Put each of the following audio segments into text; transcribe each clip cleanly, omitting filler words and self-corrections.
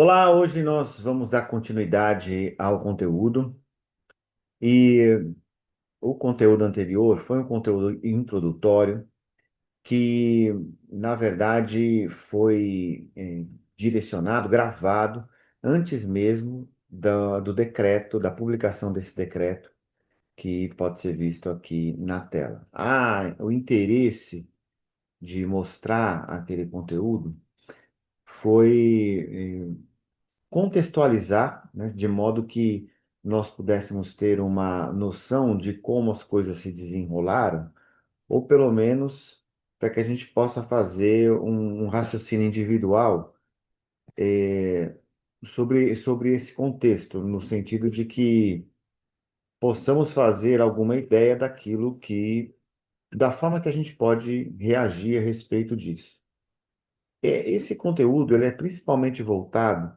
Olá, hoje nós vamos dar continuidade ao conteúdo e o conteúdo anterior foi um conteúdo introdutório que, na verdade, foi direcionado, gravado antes mesmo do decreto, da publicação desse decreto, que pode ser visto aqui na tela. O interesse de mostrar aquele conteúdo foi contextualizar, né, de modo que nós pudéssemos ter uma noção de como as coisas se desenrolaram, ou pelo menos para que a gente possa fazer um raciocínio individual sobre esse contexto, no sentido de que possamos fazer alguma ideia da forma que a gente pode reagir a respeito disso. Esse conteúdo ele é principalmente voltado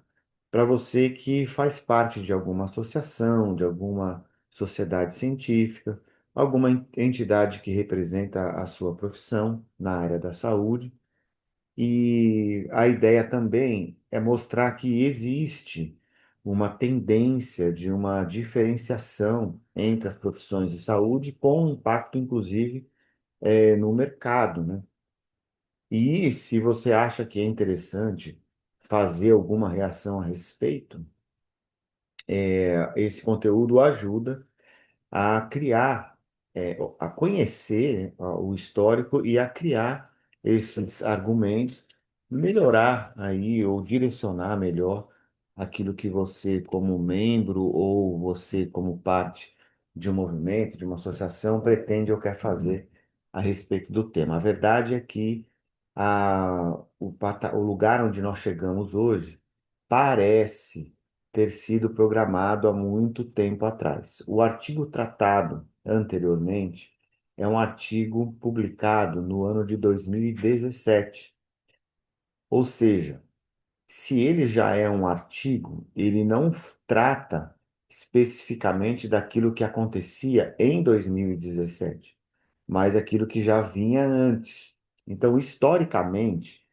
para você que faz parte de alguma associação, de alguma sociedade científica, alguma entidade que representa a sua profissão na área da saúde. E a ideia também é mostrar que existe uma tendência de uma diferenciação entre as profissões de saúde, com impacto, inclusive, no mercado, né? E se você acha que é interessante fazer alguma reação a respeito, esse conteúdo ajuda a criar, a conhecer o histórico e a criar esses argumentos, melhorar aí ou direcionar melhor aquilo que você, como membro ou você, como parte de um movimento, de uma associação, pretende ou quer fazer a respeito do tema. A verdade é que o lugar onde nós chegamos hoje parece ter sido programado há muito tempo atrás. O artigo tratado anteriormente é um artigo publicado no ano de 2017. Ou seja, se ele já é um artigo, ele não trata especificamente daquilo que acontecia em 2017, mas aquilo que já vinha antes. Então, historicamente,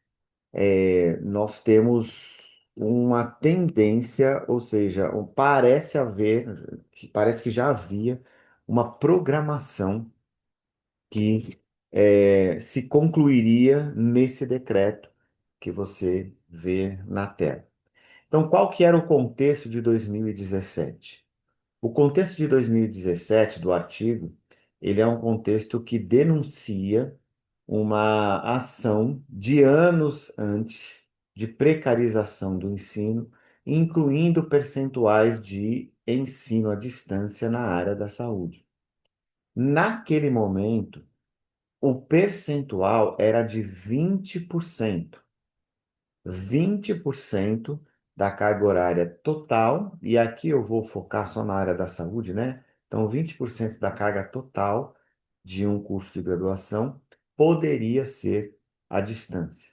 nós temos uma tendência, ou seja, parece que já havia uma programação que se concluiria nesse decreto que você vê na tela. Então, qual que era o contexto de 2017? O contexto de 2017 do artigo, ele é um contexto que denuncia uma ação de anos antes de precarização do ensino, incluindo percentuais de ensino à distância na área da saúde. Naquele momento, o percentual era de 20%. 20% da carga horária total, e aqui eu vou focar só na área da saúde, né? Então, 20% da carga total de um curso de graduação poderia ser à distância.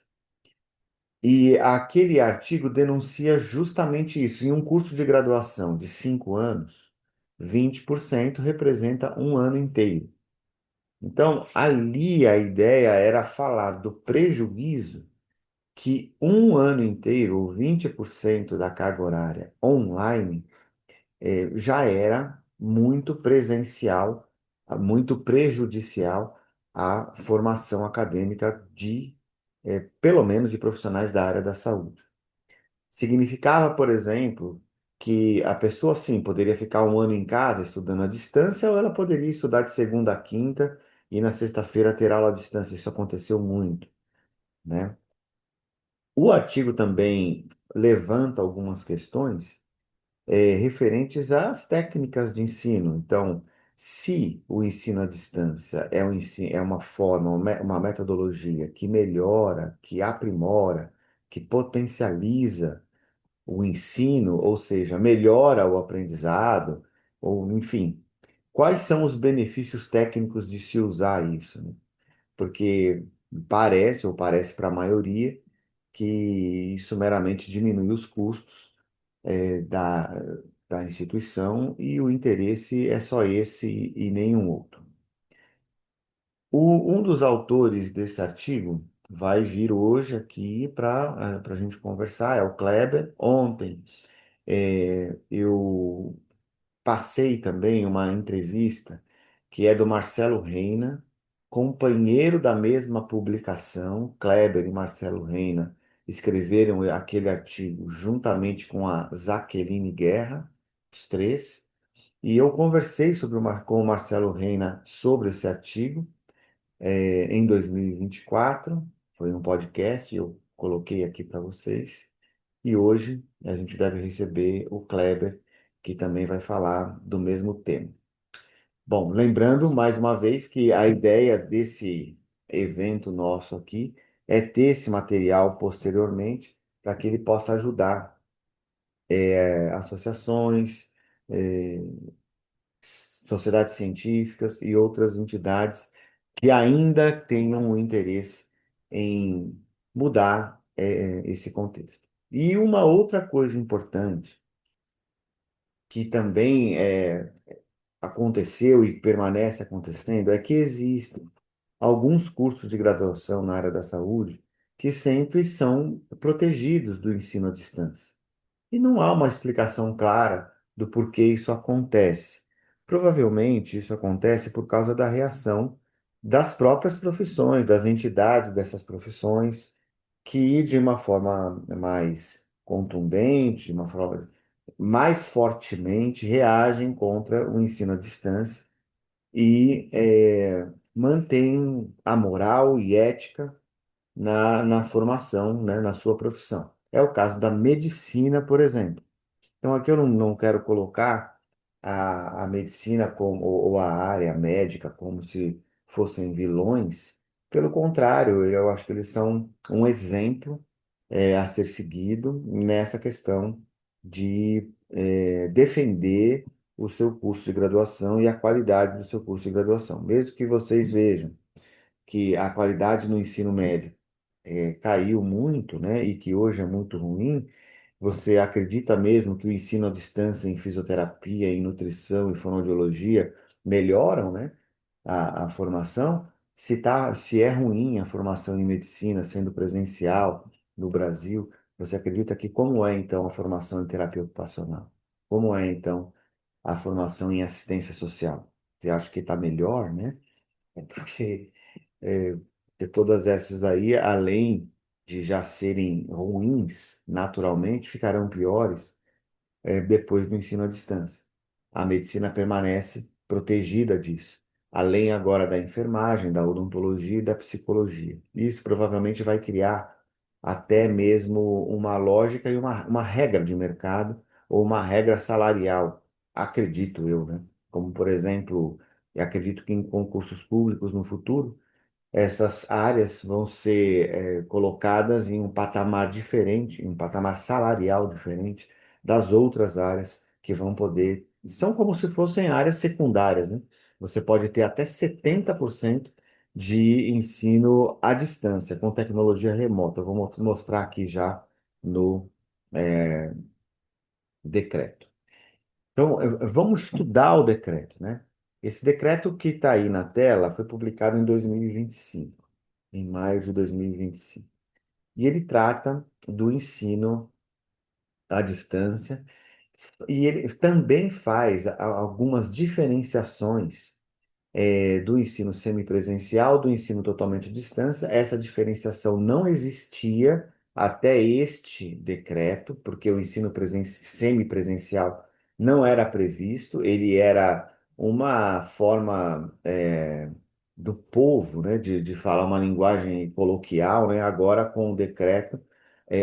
E aquele artigo denuncia justamente isso. Em um curso de graduação de 5 anos, 20% representa um ano inteiro. Então, ali a ideia era falar do prejuízo que um ano inteiro, ou 20% da carga horária online, já era muito presencial, muito prejudicial à formação acadêmica pelo menos, de profissionais da área da saúde. Significava, por exemplo, que a pessoa, sim, poderia ficar um ano em casa estudando à distância, ou ela poderia estudar de segunda a quinta e na sexta-feira ter aula à distância. Isso aconteceu muito, né? O artigo também levanta algumas questões referentes às técnicas de ensino. Então, se o ensino à distância é uma forma, uma metodologia que melhora, que aprimora, que potencializa o ensino, ou seja, melhora o aprendizado, ou enfim, quais são os benefícios técnicos de se usar isso, né? Porque parece para a maioria, que isso meramente diminui os custos eh, da, da instituição e o interesse é só esse e nenhum outro. Um dos autores desse artigo vai vir hoje aqui para a gente conversar. É o Kleber. Ontem eu passei também uma entrevista que é do Marcelo Reina, companheiro da mesma publicação. Kleber e Marcelo Reina escreveram aquele artigo juntamente com a Jaqueline Guerra, os três. E eu conversei com o Marcelo Reina sobre esse artigo em 2024. Foi um podcast, eu coloquei aqui para vocês. E hoje a gente deve receber o Kleber, que também vai falar do mesmo tema. Bom, lembrando mais uma vez que a ideia desse evento nosso aqui é ter esse material posteriormente para que ele possa ajudar associações, eh, sociedades científicas e outras entidades que ainda tenham um interesse em mudar esse contexto. E uma outra coisa importante que também aconteceu e permanece acontecendo é que existem alguns cursos de graduação na área da saúde que sempre são protegidos do ensino à distância. E não há uma explicação clara do porquê isso acontece. Provavelmente isso acontece por causa da reação das próprias profissões, das entidades dessas profissões, que de uma forma mais contundente, de uma forma mais fortemente reagem contra o ensino à distância e mantêm a moral e ética na formação, né, na sua profissão. É o caso da medicina, por exemplo. Então, aqui eu não quero colocar a medicina ou a área médica como se fossem vilões. Pelo contrário, eu acho que eles são um exemplo a ser seguido nessa questão de defender o seu curso de graduação e a qualidade do seu curso de graduação. Mesmo que vocês vejam que a qualidade no ensino médio caiu muito, né, e que hoje é muito ruim, você acredita mesmo que o ensino à distância em fisioterapia, em nutrição e fonoaudiologia melhoram, né, a formação? Se é ruim a formação em medicina sendo presencial no Brasil, você acredita que como é então a formação em terapia ocupacional? Como é então a formação em assistência social? Você acha que está melhor, né? É porque é, de todas essas aí, além de já serem ruins naturalmente, ficarão piores depois do ensino à distância. A medicina permanece protegida disso, além agora da enfermagem, da odontologia e da psicologia. Isso provavelmente vai criar até mesmo uma lógica e uma regra de mercado ou uma regra salarial, acredito eu, né? Como, por exemplo, eu acredito que em concursos públicos no futuro, essas áreas vão ser colocadas em um patamar diferente, em um patamar salarial diferente das outras áreas que vão poder. São como se fossem áreas secundárias, né? Você pode ter até 70% de ensino à distância, com tecnologia remota. Eu vou mostrar aqui já no eh, decreto. Então, vamos estudar o decreto, né? Esse decreto que está aí na tela foi publicado em 2025, em maio de 2025. E ele trata do ensino à distância e ele também faz algumas diferenciações do ensino semipresencial, do ensino totalmente à distância. Essa diferenciação não existia até este decreto, porque o ensino semipresencial não era previsto, ele era uma forma do povo, né, de falar uma linguagem coloquial, né? Agora, com o decreto,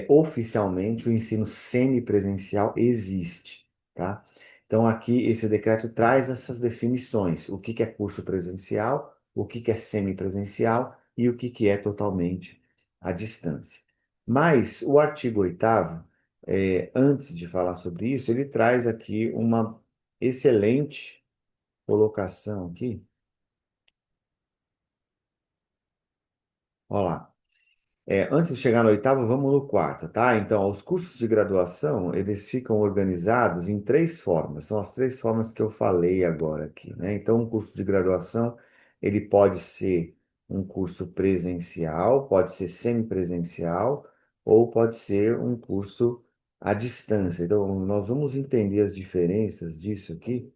oficialmente o ensino semipresencial existe, tá? Então, aqui, esse decreto traz essas definições: o que que é curso presencial, o que que é semipresencial e o que que é totalmente à distância. Mas o artigo 8º, antes de falar sobre isso, ele traz aqui uma excelente colocação aqui. Olha lá. Antes de chegar no 8º, vamos no 4º, tá? Então, os cursos de graduação, eles ficam organizados em três formas. São as três formas que eu falei agora aqui, né? Então, um curso de graduação, ele pode ser um curso presencial, pode ser semipresencial, ou pode ser um curso à distância. Então, nós vamos entender as diferenças disso aqui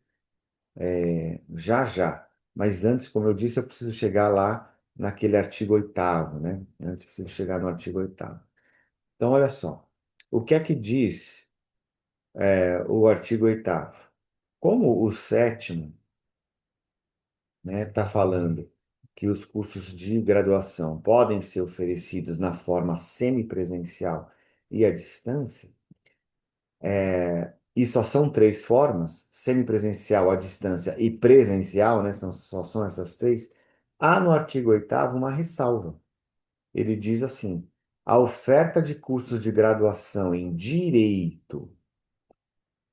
já já. Mas antes, como eu disse, eu preciso chegar lá naquele artigo 8º, né? Antes, preciso chegar no artigo 8º. Então, olha só. O que é que diz o artigo 8º? Como o sétimo, né, está falando que os cursos de graduação podem ser oferecidos na forma semipresencial e à distância, e só são três formas, semipresencial, à distância e presencial, né, só são essas três, há no artigo 8º uma ressalva. Ele diz assim: a oferta de cursos de graduação em Direito,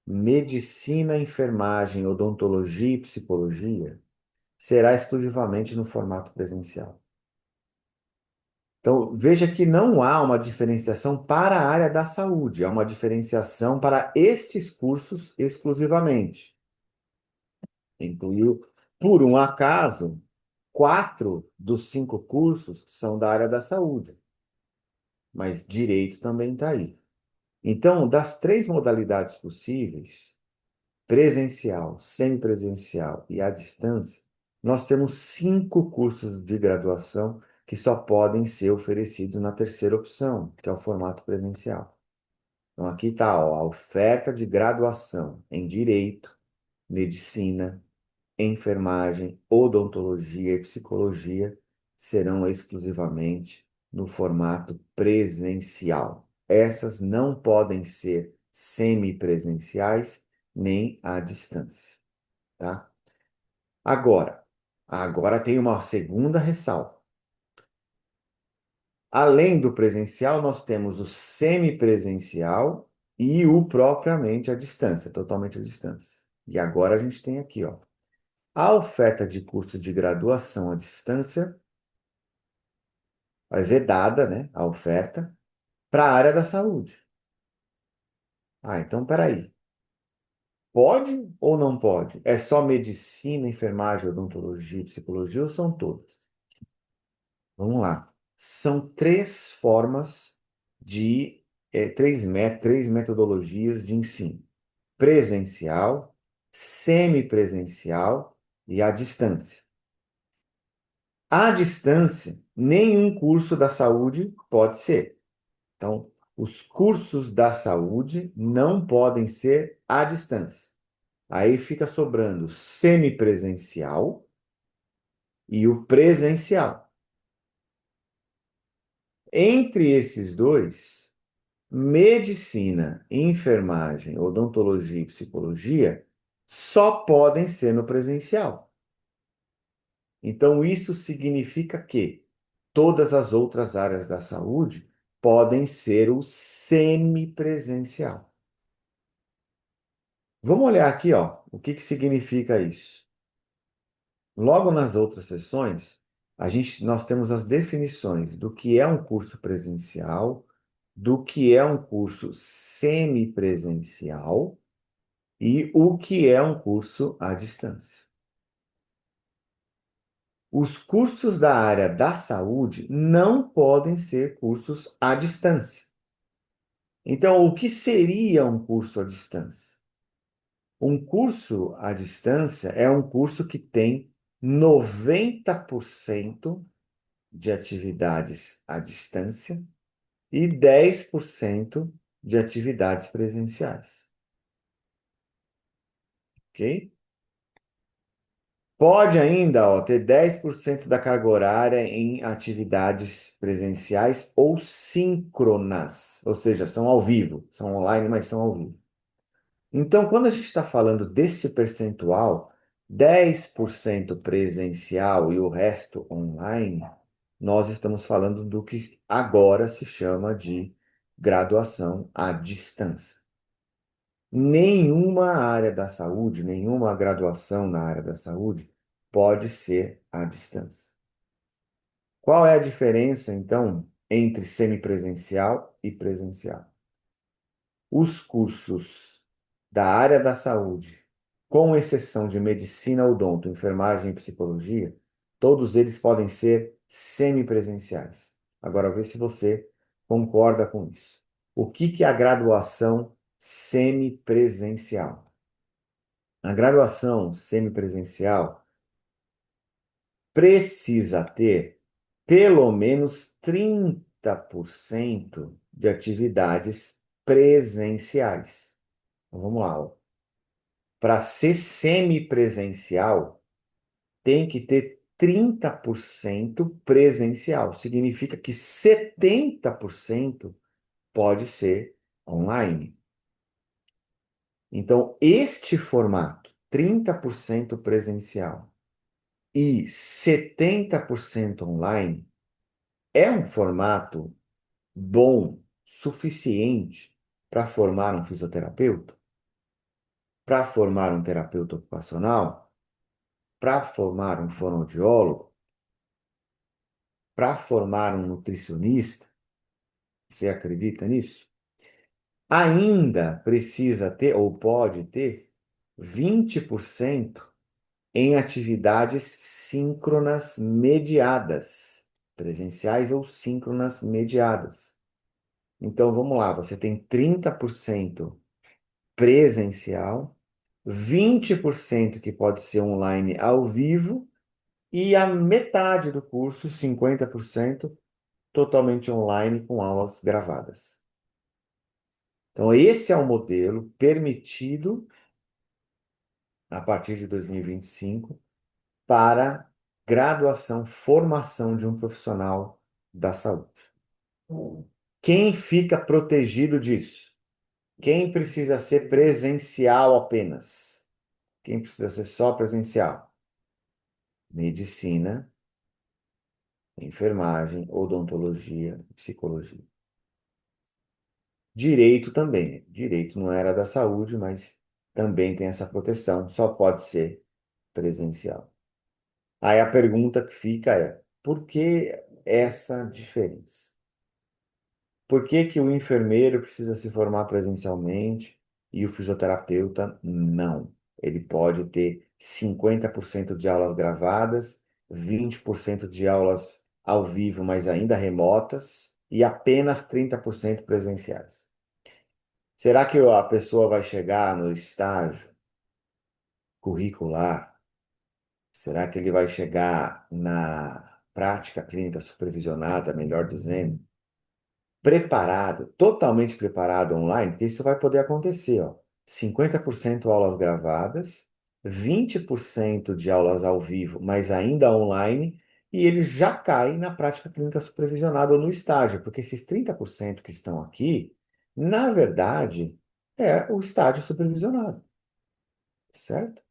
Medicina, Enfermagem, Odontologia e Psicologia será exclusivamente no formato presencial. Então, veja que não há uma diferenciação para a área da saúde, há uma diferenciação para estes cursos exclusivamente. Incluiu, por um acaso, 4 dos 5 cursos são da área da saúde, mas direito também está aí. Então, das três modalidades possíveis, presencial, semipresencial e à distância, nós temos 5 cursos de graduação que só podem ser oferecidos na terceira opção, que é o formato presencial. Então, aqui está a oferta de graduação em Direito, Medicina, Enfermagem, Odontologia e Psicologia serão exclusivamente no formato presencial. Essas não podem ser semipresenciais nem à distância, tá? Agora tem uma segunda ressalva. Além do presencial, nós temos o semipresencial e o propriamente à distância, totalmente à distância. E agora a gente tem aqui, ó, a oferta de curso de graduação à distância vai vedada, né, a oferta para a área da saúde. Ah, então peraí. Pode ou não pode? É só medicina, enfermagem, odontologia, psicologia ou são todas? Vamos lá. São três formas de, três metodologias de ensino: presencial, semipresencial e à distância. À distância, nenhum curso da saúde pode ser. Então, os cursos da saúde não podem ser à distância. Aí fica sobrando o semipresencial e o presencial. Entre esses dois, medicina, enfermagem, odontologia e psicologia só podem ser no presencial. Então, isso significa que todas as outras áreas da saúde podem ser o semipresencial. Vamos olhar aqui, ó, o que que significa isso. Logo nas outras sessões, nós temos as definições do que é um curso presencial, do que é um curso semipresencial e o que é um curso à distância. Os cursos da área da saúde não podem ser cursos à distância. Então, o que seria um curso à distância? Um curso à distância é um curso que tem 90% de atividades à distância e 10% de atividades presenciais. Ok? Pode ainda, ó, ter 10% da carga horária em atividades presenciais ou síncronas, ou seja, são ao vivo, são online, mas são ao vivo. Então, quando a gente está falando desse percentual, 10% presencial e o resto online, nós estamos falando do que agora se chama de graduação à distância. Nenhuma área da saúde, nenhuma graduação na área da saúde pode ser à distância. Qual é a diferença, então, entre semipresencial e presencial? Os cursos da área da saúde, com exceção de medicina, odonto, enfermagem e psicologia, todos eles podem ser semipresenciais. Agora, vê se você concorda com isso. O que que é a graduação semipresencial? A graduação semipresencial precisa ter pelo menos 30% de atividades presenciais. Então, vamos lá. Para ser semipresencial, tem que ter 30% presencial. Significa que 70% pode ser online. Então, este formato, 30% presencial e 70% online, é um formato bom, suficiente para formar um fisioterapeuta, para formar um terapeuta ocupacional, para formar um fonoaudiólogo, para formar um nutricionista. Você acredita nisso? Ainda precisa ter, ou pode ter, 20% em atividades síncronas mediadas, presenciais ou síncronas mediadas. Então, vamos lá, você tem 30% presencial, 20% que pode ser online ao vivo, e a metade do curso, 50%, totalmente online com aulas gravadas. Então, esse é o modelo permitido a partir de 2025 para graduação, formação de um profissional da saúde. Quem fica protegido disso? Quem precisa ser presencial apenas? Quem precisa ser só presencial? Medicina, enfermagem, odontologia, psicologia. Direito também. Direito não era da saúde, mas também tem essa proteção, só pode ser presencial. Aí a pergunta que fica é: por que essa diferença? Por que que o enfermeiro precisa se formar presencialmente e o fisioterapeuta não? Ele pode ter 50% de aulas gravadas, 20% de aulas ao vivo, mas ainda remotas, e apenas 30% presenciais. Será que a pessoa vai chegar no estágio curricular? Será que ele vai chegar na prática clínica supervisionada, melhor dizendo, preparado, totalmente preparado online? Porque isso vai poder acontecer, ó. 50% aulas gravadas, 20% de aulas ao vivo, mas ainda online, e ele já cai na prática clínica supervisionada ou no estágio, porque esses 30% que estão aqui, na verdade, é o estágio supervisionado, certo?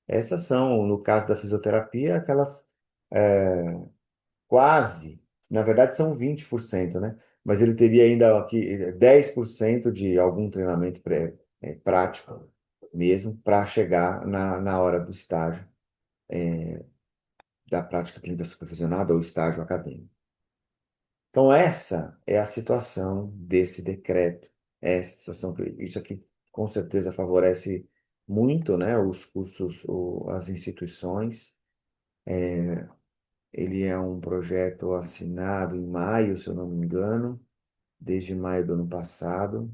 Essas são, no caso da fisioterapia, aquelas quase, na verdade são 20%, né? Mas ele teria ainda aqui 10% de algum treinamento prático mesmo para chegar na hora do estágio da prática clínica supervisionada ou estágio acadêmico. Então, essa é a situação desse decreto. É a situação que isso aqui com certeza favorece muito, né, os cursos, as instituições. Ele é um projeto assinado em maio, se eu não me engano, desde maio do ano passado,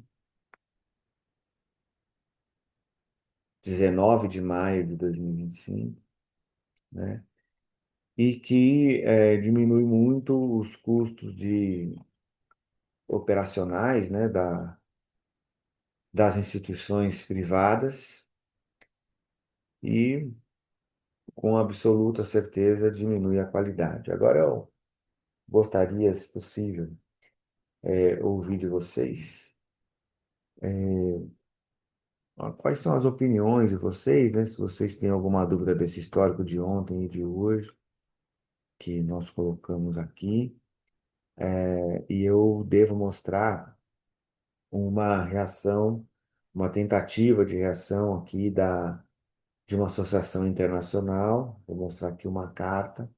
19 de maio de 2025, né? E que diminui muito os custos operacionais, né, das instituições privadas e, com absoluta certeza, diminui a qualidade. Agora, eu gostaria, se possível, ouvir de vocês quais são as opiniões de vocês, né? Se vocês têm alguma dúvida desse histórico de ontem e de hoje, que nós colocamos aqui, e eu devo mostrar uma reação, uma tentativa de reação aqui de uma associação internacional. Vou mostrar aqui uma carta,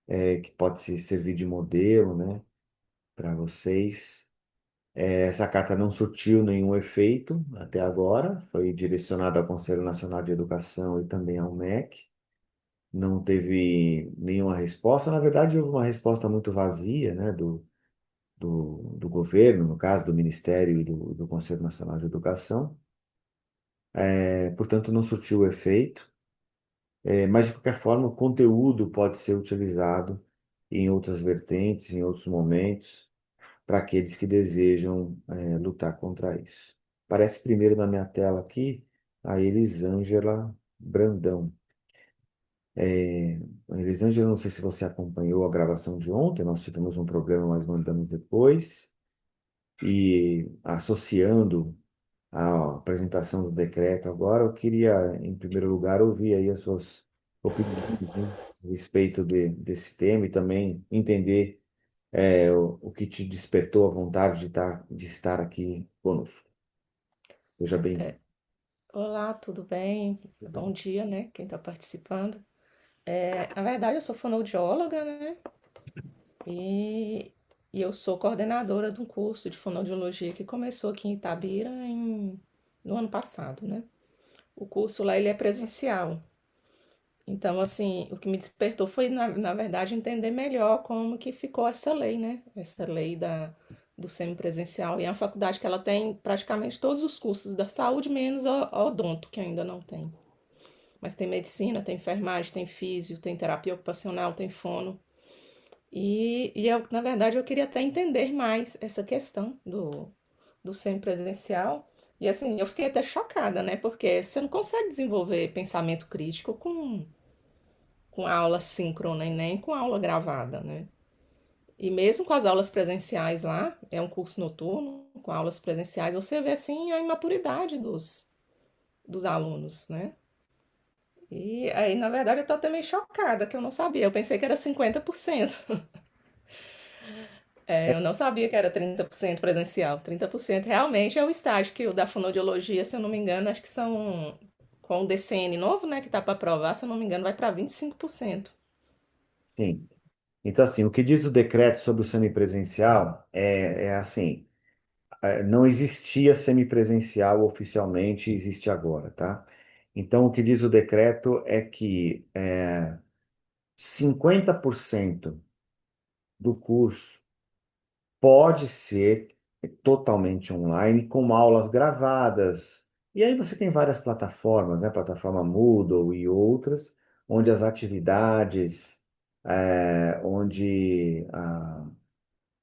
que pode servir de modelo, né, para vocês. Essa carta não surtiu nenhum efeito até agora, foi direcionada ao Conselho Nacional de Educação e também ao MEC. não teve nenhuma resposta. Na verdade, houve uma resposta muito vazia, né, do governo, no caso, do Ministério e do Conselho Nacional de Educação. Portanto, não surtiu efeito. Mas, de qualquer forma, o conteúdo pode ser utilizado em outras vertentes, em outros momentos, para aqueles que desejam, lutar contra isso. Aparece primeiro na minha tela aqui a Elisângela Brandão. Elisângela, não sei se você acompanhou a gravação de ontem, nós tivemos um programa, mas mandamos depois, e associando a apresentação do decreto agora, eu queria, em primeiro lugar, ouvir aí as suas opiniões, né, a respeito desse tema e também entender o que te despertou a vontade de estar aqui conosco. Seja bem-vindo. Olá, tudo bem? Bom dia, né? Quem está participando. Na verdade, eu sou fonoaudióloga, né? E, e eu sou coordenadora de um curso de fonoaudiologia que começou aqui em Itabira no ano passado, né? O curso lá ele é presencial. Então, assim, o que me despertou foi, na verdade, entender melhor como que ficou essa lei, né? Essa lei do semipresencial. E é uma faculdade que ela tem praticamente todos os cursos da saúde, menos a odonto, que ainda não tem. Mas tem medicina, tem enfermagem, tem físio, tem terapia ocupacional, tem fono. Na verdade, eu queria até entender mais essa questão do semipresencial. E assim, eu fiquei até chocada, né? Porque você não consegue desenvolver pensamento crítico com a aula síncrona e nem com a aula gravada, né? E mesmo com as aulas presenciais lá, é um curso noturno, com aulas presenciais, você vê assim a imaturidade dos alunos, né? E aí, na verdade, eu tô até meio chocada, que eu não sabia. Eu pensei que era 50%. Eu não sabia que era 30% presencial. 30% realmente é o estágio que o da fonoaudiologia, se eu não me engano, acho que são com o DCN novo, né, que tá para aprovar, se eu não me engano, vai para 25%. Sim. Então, assim, o que diz o decreto sobre o semipresencial é assim, não existia semipresencial oficialmente, existe agora, tá? Então, o que diz o decreto é que 50% do curso pode ser totalmente online, com aulas gravadas. E aí você tem várias plataformas, né? Plataforma Moodle e outras, onde as atividades,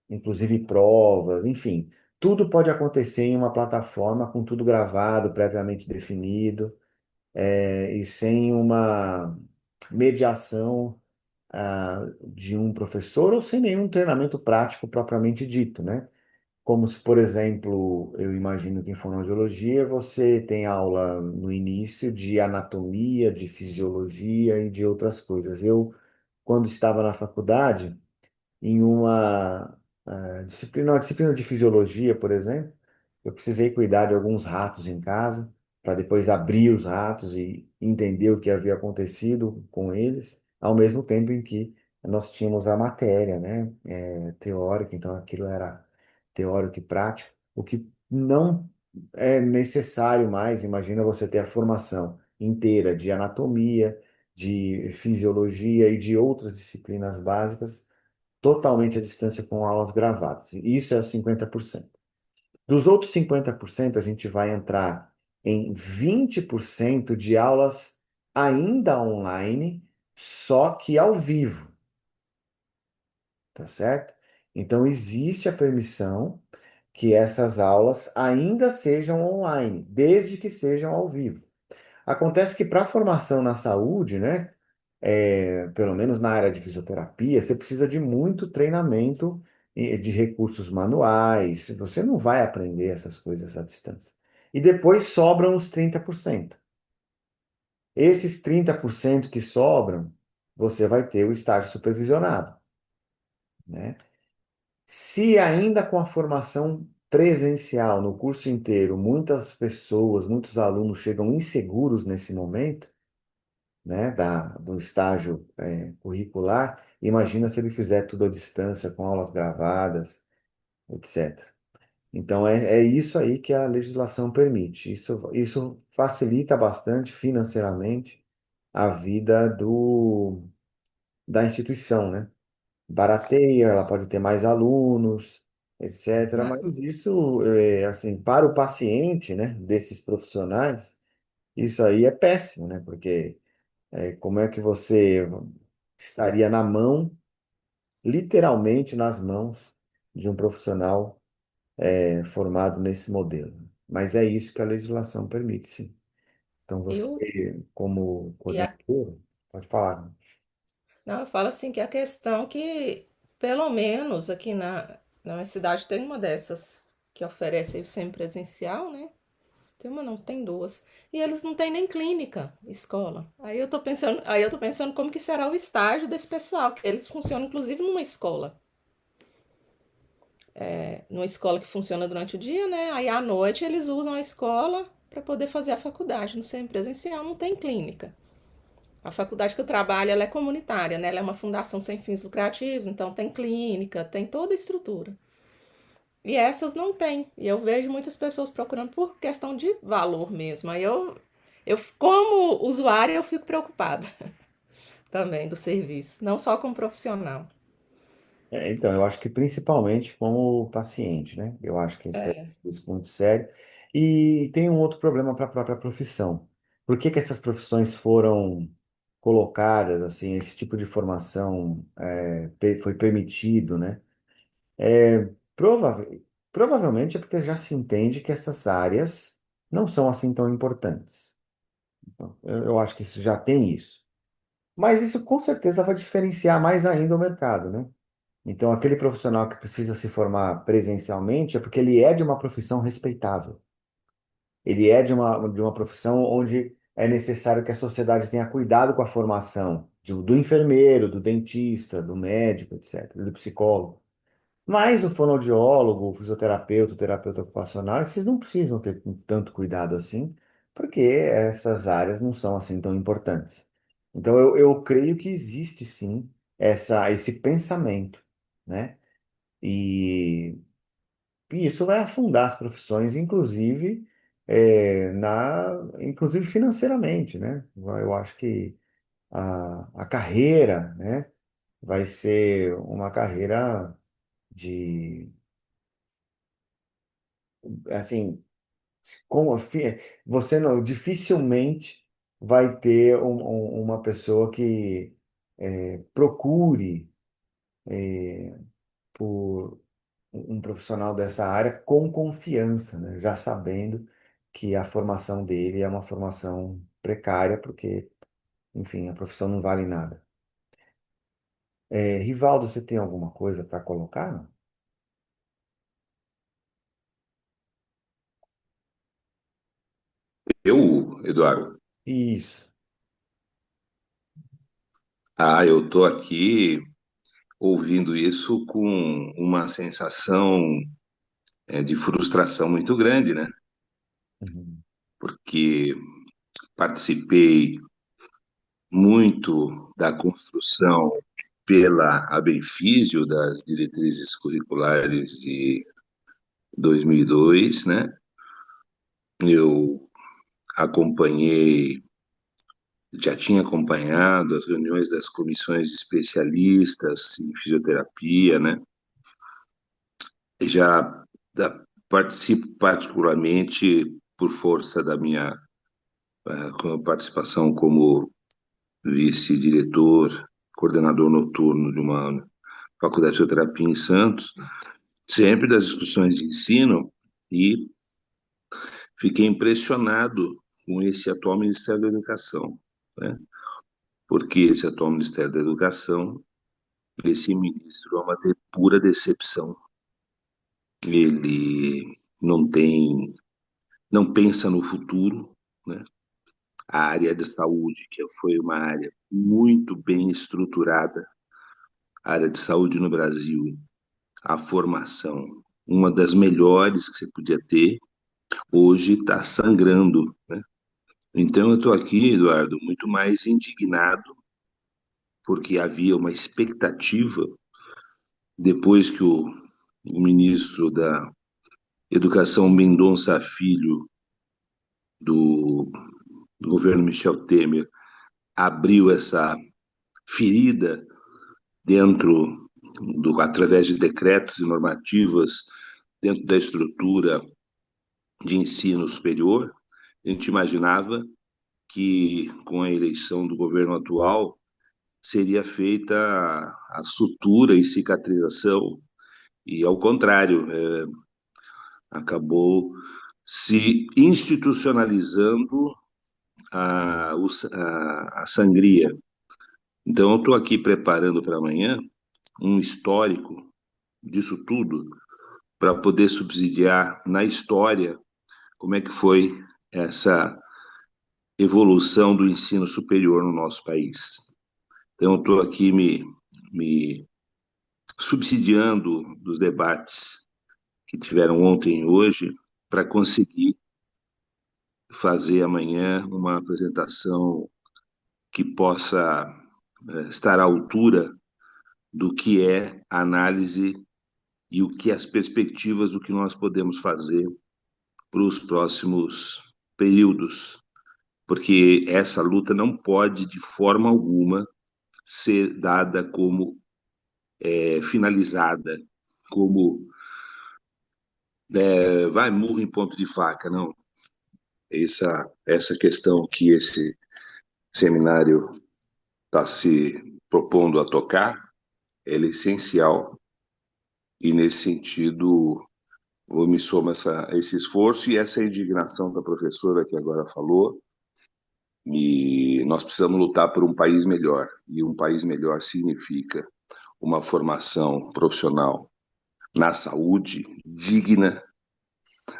inclusive provas, enfim, tudo pode acontecer em uma plataforma com tudo gravado, previamente definido, e sem uma mediação de um professor ou sem nenhum treinamento prático propriamente dito, né? Como se, por exemplo, eu imagino que em fonoaudiologia você tem aula no início de anatomia, de fisiologia e de outras coisas. Eu, quando estava na faculdade, em uma disciplina de fisiologia, por exemplo, eu precisei cuidar de alguns ratos em casa, para depois abrir os ratos e entender o que havia acontecido com eles, ao mesmo tempo em que nós tínhamos a matéria, né, teórica, então aquilo era teórico e prático, o que não é necessário mais. Imagina você ter a formação inteira de anatomia, de fisiologia e de outras disciplinas básicas totalmente à distância com aulas gravadas. E isso é 50%. Dos outros 50%, a gente vai entrar em 20% de aulas ainda online, só que ao vivo, tá certo? Então, existe a permissão que essas aulas ainda sejam online, desde que sejam ao vivo. Acontece que para a formação na saúde, né, pelo menos na área de fisioterapia, você precisa de muito treinamento de recursos manuais. Você não vai aprender essas coisas à distância. E depois sobram os 30%. Esses 30% que sobram, você vai ter o estágio supervisionado, né? Se ainda com a formação presencial no curso inteiro, muitas pessoas, muitos alunos chegam inseguros nesse momento, né, do estágio curricular, imagina se ele fizer tudo à distância, com aulas gravadas, etc. Então, é isso aí que a legislação permite. Isso facilita bastante financeiramente, a vida da instituição, né? Barateia, ela pode ter mais alunos, etc. Ma- Mas isso, assim, para o paciente, né, desses profissionais, isso aí é péssimo, né? Porque como é que você estaria na mão, literalmente nas mãos de um profissional formado nesse modelo? Mas é isso que a legislação permite, sim. Então Eu, você, como e a, coordenador, pode falar. não, eu falo assim que a questão que, pelo menos aqui na minha cidade tem uma dessas que oferece aí o semipresencial, né? Tem uma, não, tem duas. E eles não têm nem clínica, escola. Aí eu tô pensando como que será o estágio desse pessoal, que eles funcionam inclusive numa escola que funciona durante o dia, né? Aí à noite eles usam a escola para poder fazer a faculdade. No semipresencial não tem clínica. A faculdade que eu trabalho, ela é comunitária, né? Ela é uma fundação sem fins lucrativos, então tem clínica, tem toda a estrutura. E essas não tem. E eu vejo muitas pessoas procurando por questão de valor mesmo. Aí eu como usuária, eu fico preocupada também do serviço, não só como profissional. Então, eu acho que principalmente como paciente, né? Eu acho que isso é muito sério. E tem um outro problema para a própria profissão. Por que que essas profissões foram colocadas, assim, esse tipo de formação foi permitido, né? Prova- Provavelmente é porque já se entende que essas áreas não são assim tão importantes. Então, eu acho que isso já tem isso. Mas isso com certeza vai diferenciar mais ainda o mercado, né? Então, aquele profissional que precisa se formar presencialmente é porque ele é de uma profissão respeitável. Ele é de uma profissão onde é necessário que a sociedade tenha cuidado com a formação do enfermeiro, do dentista, do médico, etc., do psicólogo. Mas o fonoaudiólogo, o fisioterapeuta, o terapeuta ocupacional, esses não precisam ter tanto cuidado assim, porque essas áreas não são assim tão importantes. Então, eu creio que existe sim esse pensamento, né? E, e isso vai afundar as profissões, inclusive financeiramente, né? Eu acho que a carreira, né, vai ser uma carreira de, assim, como, você não, dificilmente vai ter uma pessoa que procure por um profissional dessa área com confiança, né? Já sabendo que a formação dele é uma formação precária, porque, enfim, a profissão não vale nada. Rivaldo, você tem alguma coisa para colocar? Não? Eu, Eduardo, Isso. eu tô aqui ouvindo isso com uma sensação de frustração muito grande, né? Uhum. Porque participei muito da construção pela Abenfísio das diretrizes curriculares de 2002, né? Eu acompanhei, já tinha acompanhado as reuniões das comissões de especialistas em fisioterapia, né? Já participo particularmente por força da minha participação como vice-diretor, coordenador noturno de uma faculdade de fisioterapia em Santos, sempre das discussões de ensino, e fiquei impressionado com esse atual Ministério da Educação, né? Porque esse atual Ministério da Educação, esse ministro é uma pura decepção. Ele não tem, não pensa no futuro, né? A área de saúde, que foi uma área muito bem estruturada, a área de saúde no Brasil, a formação, uma das melhores que você podia ter, hoje está sangrando, né? Então eu estou aqui, Eduardo, muito mais indignado, porque havia uma expectativa, depois que o ministro da Educação, Mendonça Filho, do governo Michel Temer, abriu essa ferida dentro através de decretos e normativas dentro da estrutura de ensino superior. A gente imaginava que com a eleição do governo atual seria feita a sutura e cicatrização, e ao contrário, acabou se institucionalizando a sangria. Então, eu estou aqui preparando para amanhã um histórico disso tudo, para poder subsidiar na história como é que foi essa evolução do ensino superior no nosso país. Então, eu estou aqui me subsidiando dos debates que tiveram ontem e hoje para conseguir fazer amanhã uma apresentação que possa estar à altura do que é a análise e o que as perspectivas do que nós podemos fazer para os próximos períodos, porque essa luta não pode de forma alguma ser dada como finalizada, como vai murro em ponto de faca, não. Essa questão que esse seminário está se propondo a tocar, ela é essencial e nesse sentido eu me somo a esse esforço e essa indignação da professora que agora falou. E nós precisamos lutar por um país melhor. E um país melhor significa uma formação profissional na saúde digna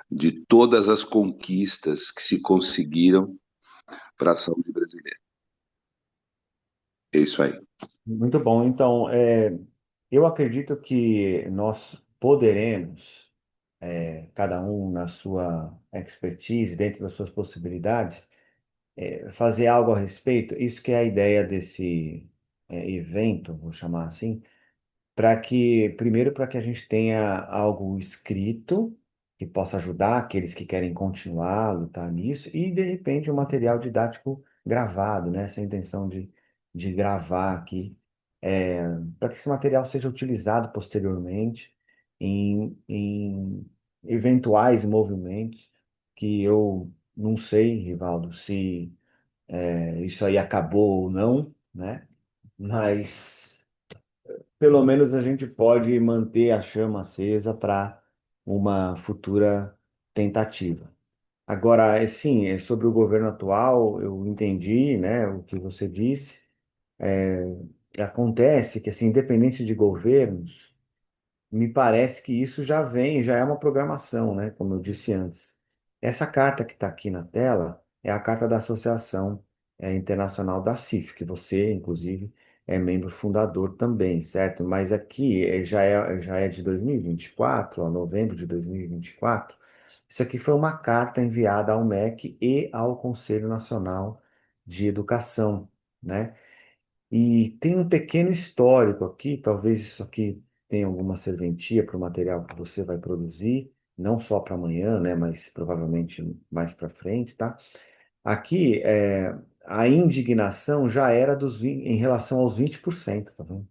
de todas as conquistas que se conseguiram para a saúde brasileira. É isso aí. Muito bom. Então, eu acredito que nós poderemos, cada um na sua expertise, dentro das suas possibilidades, fazer algo a respeito. Isso que é a ideia desse, evento, vou chamar assim, para que, primeiro, para que a gente tenha algo escrito que possa ajudar aqueles que querem continuar a lutar nisso, e, de repente, um material didático gravado, né? Essa intenção de gravar aqui, para que esse material seja utilizado posteriormente em eventuais movimentos que eu não sei, Rivaldo, se isso aí acabou ou não, né? Mas pelo menos a gente pode manter a chama acesa para uma futura tentativa. Agora, sim, sobre o governo atual, eu entendi, né, o que você disse. É, acontece que, assim, independente de governos, me parece que isso já vem, já é uma programação, né? Como eu disse antes. Essa carta que está aqui na tela é a carta da Associação Internacional da CIF, que você, inclusive, é membro fundador também, certo? Mas aqui já é de 2024, ó, novembro de 2024. Isso aqui foi uma carta enviada ao MEC e ao Conselho Nacional de Educação, né? E tem um pequeno histórico aqui, talvez isso aqui tenha alguma serventia para o material que você vai produzir, não só para amanhã, né, mas provavelmente mais para frente, tá? Aqui, a indignação já era em relação aos 20%, tá vendo?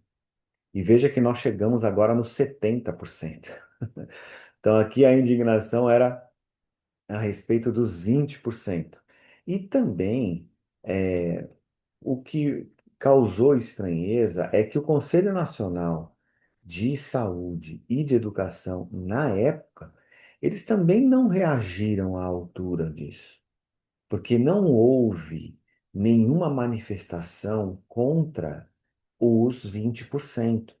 E veja que nós chegamos agora nos 70%. Então, aqui a indignação era a respeito dos 20%. E também. O que causou estranheza é que o Conselho Nacional de Saúde e de Educação, na época, eles também não reagiram à altura disso, porque não houve nenhuma manifestação contra os 20%.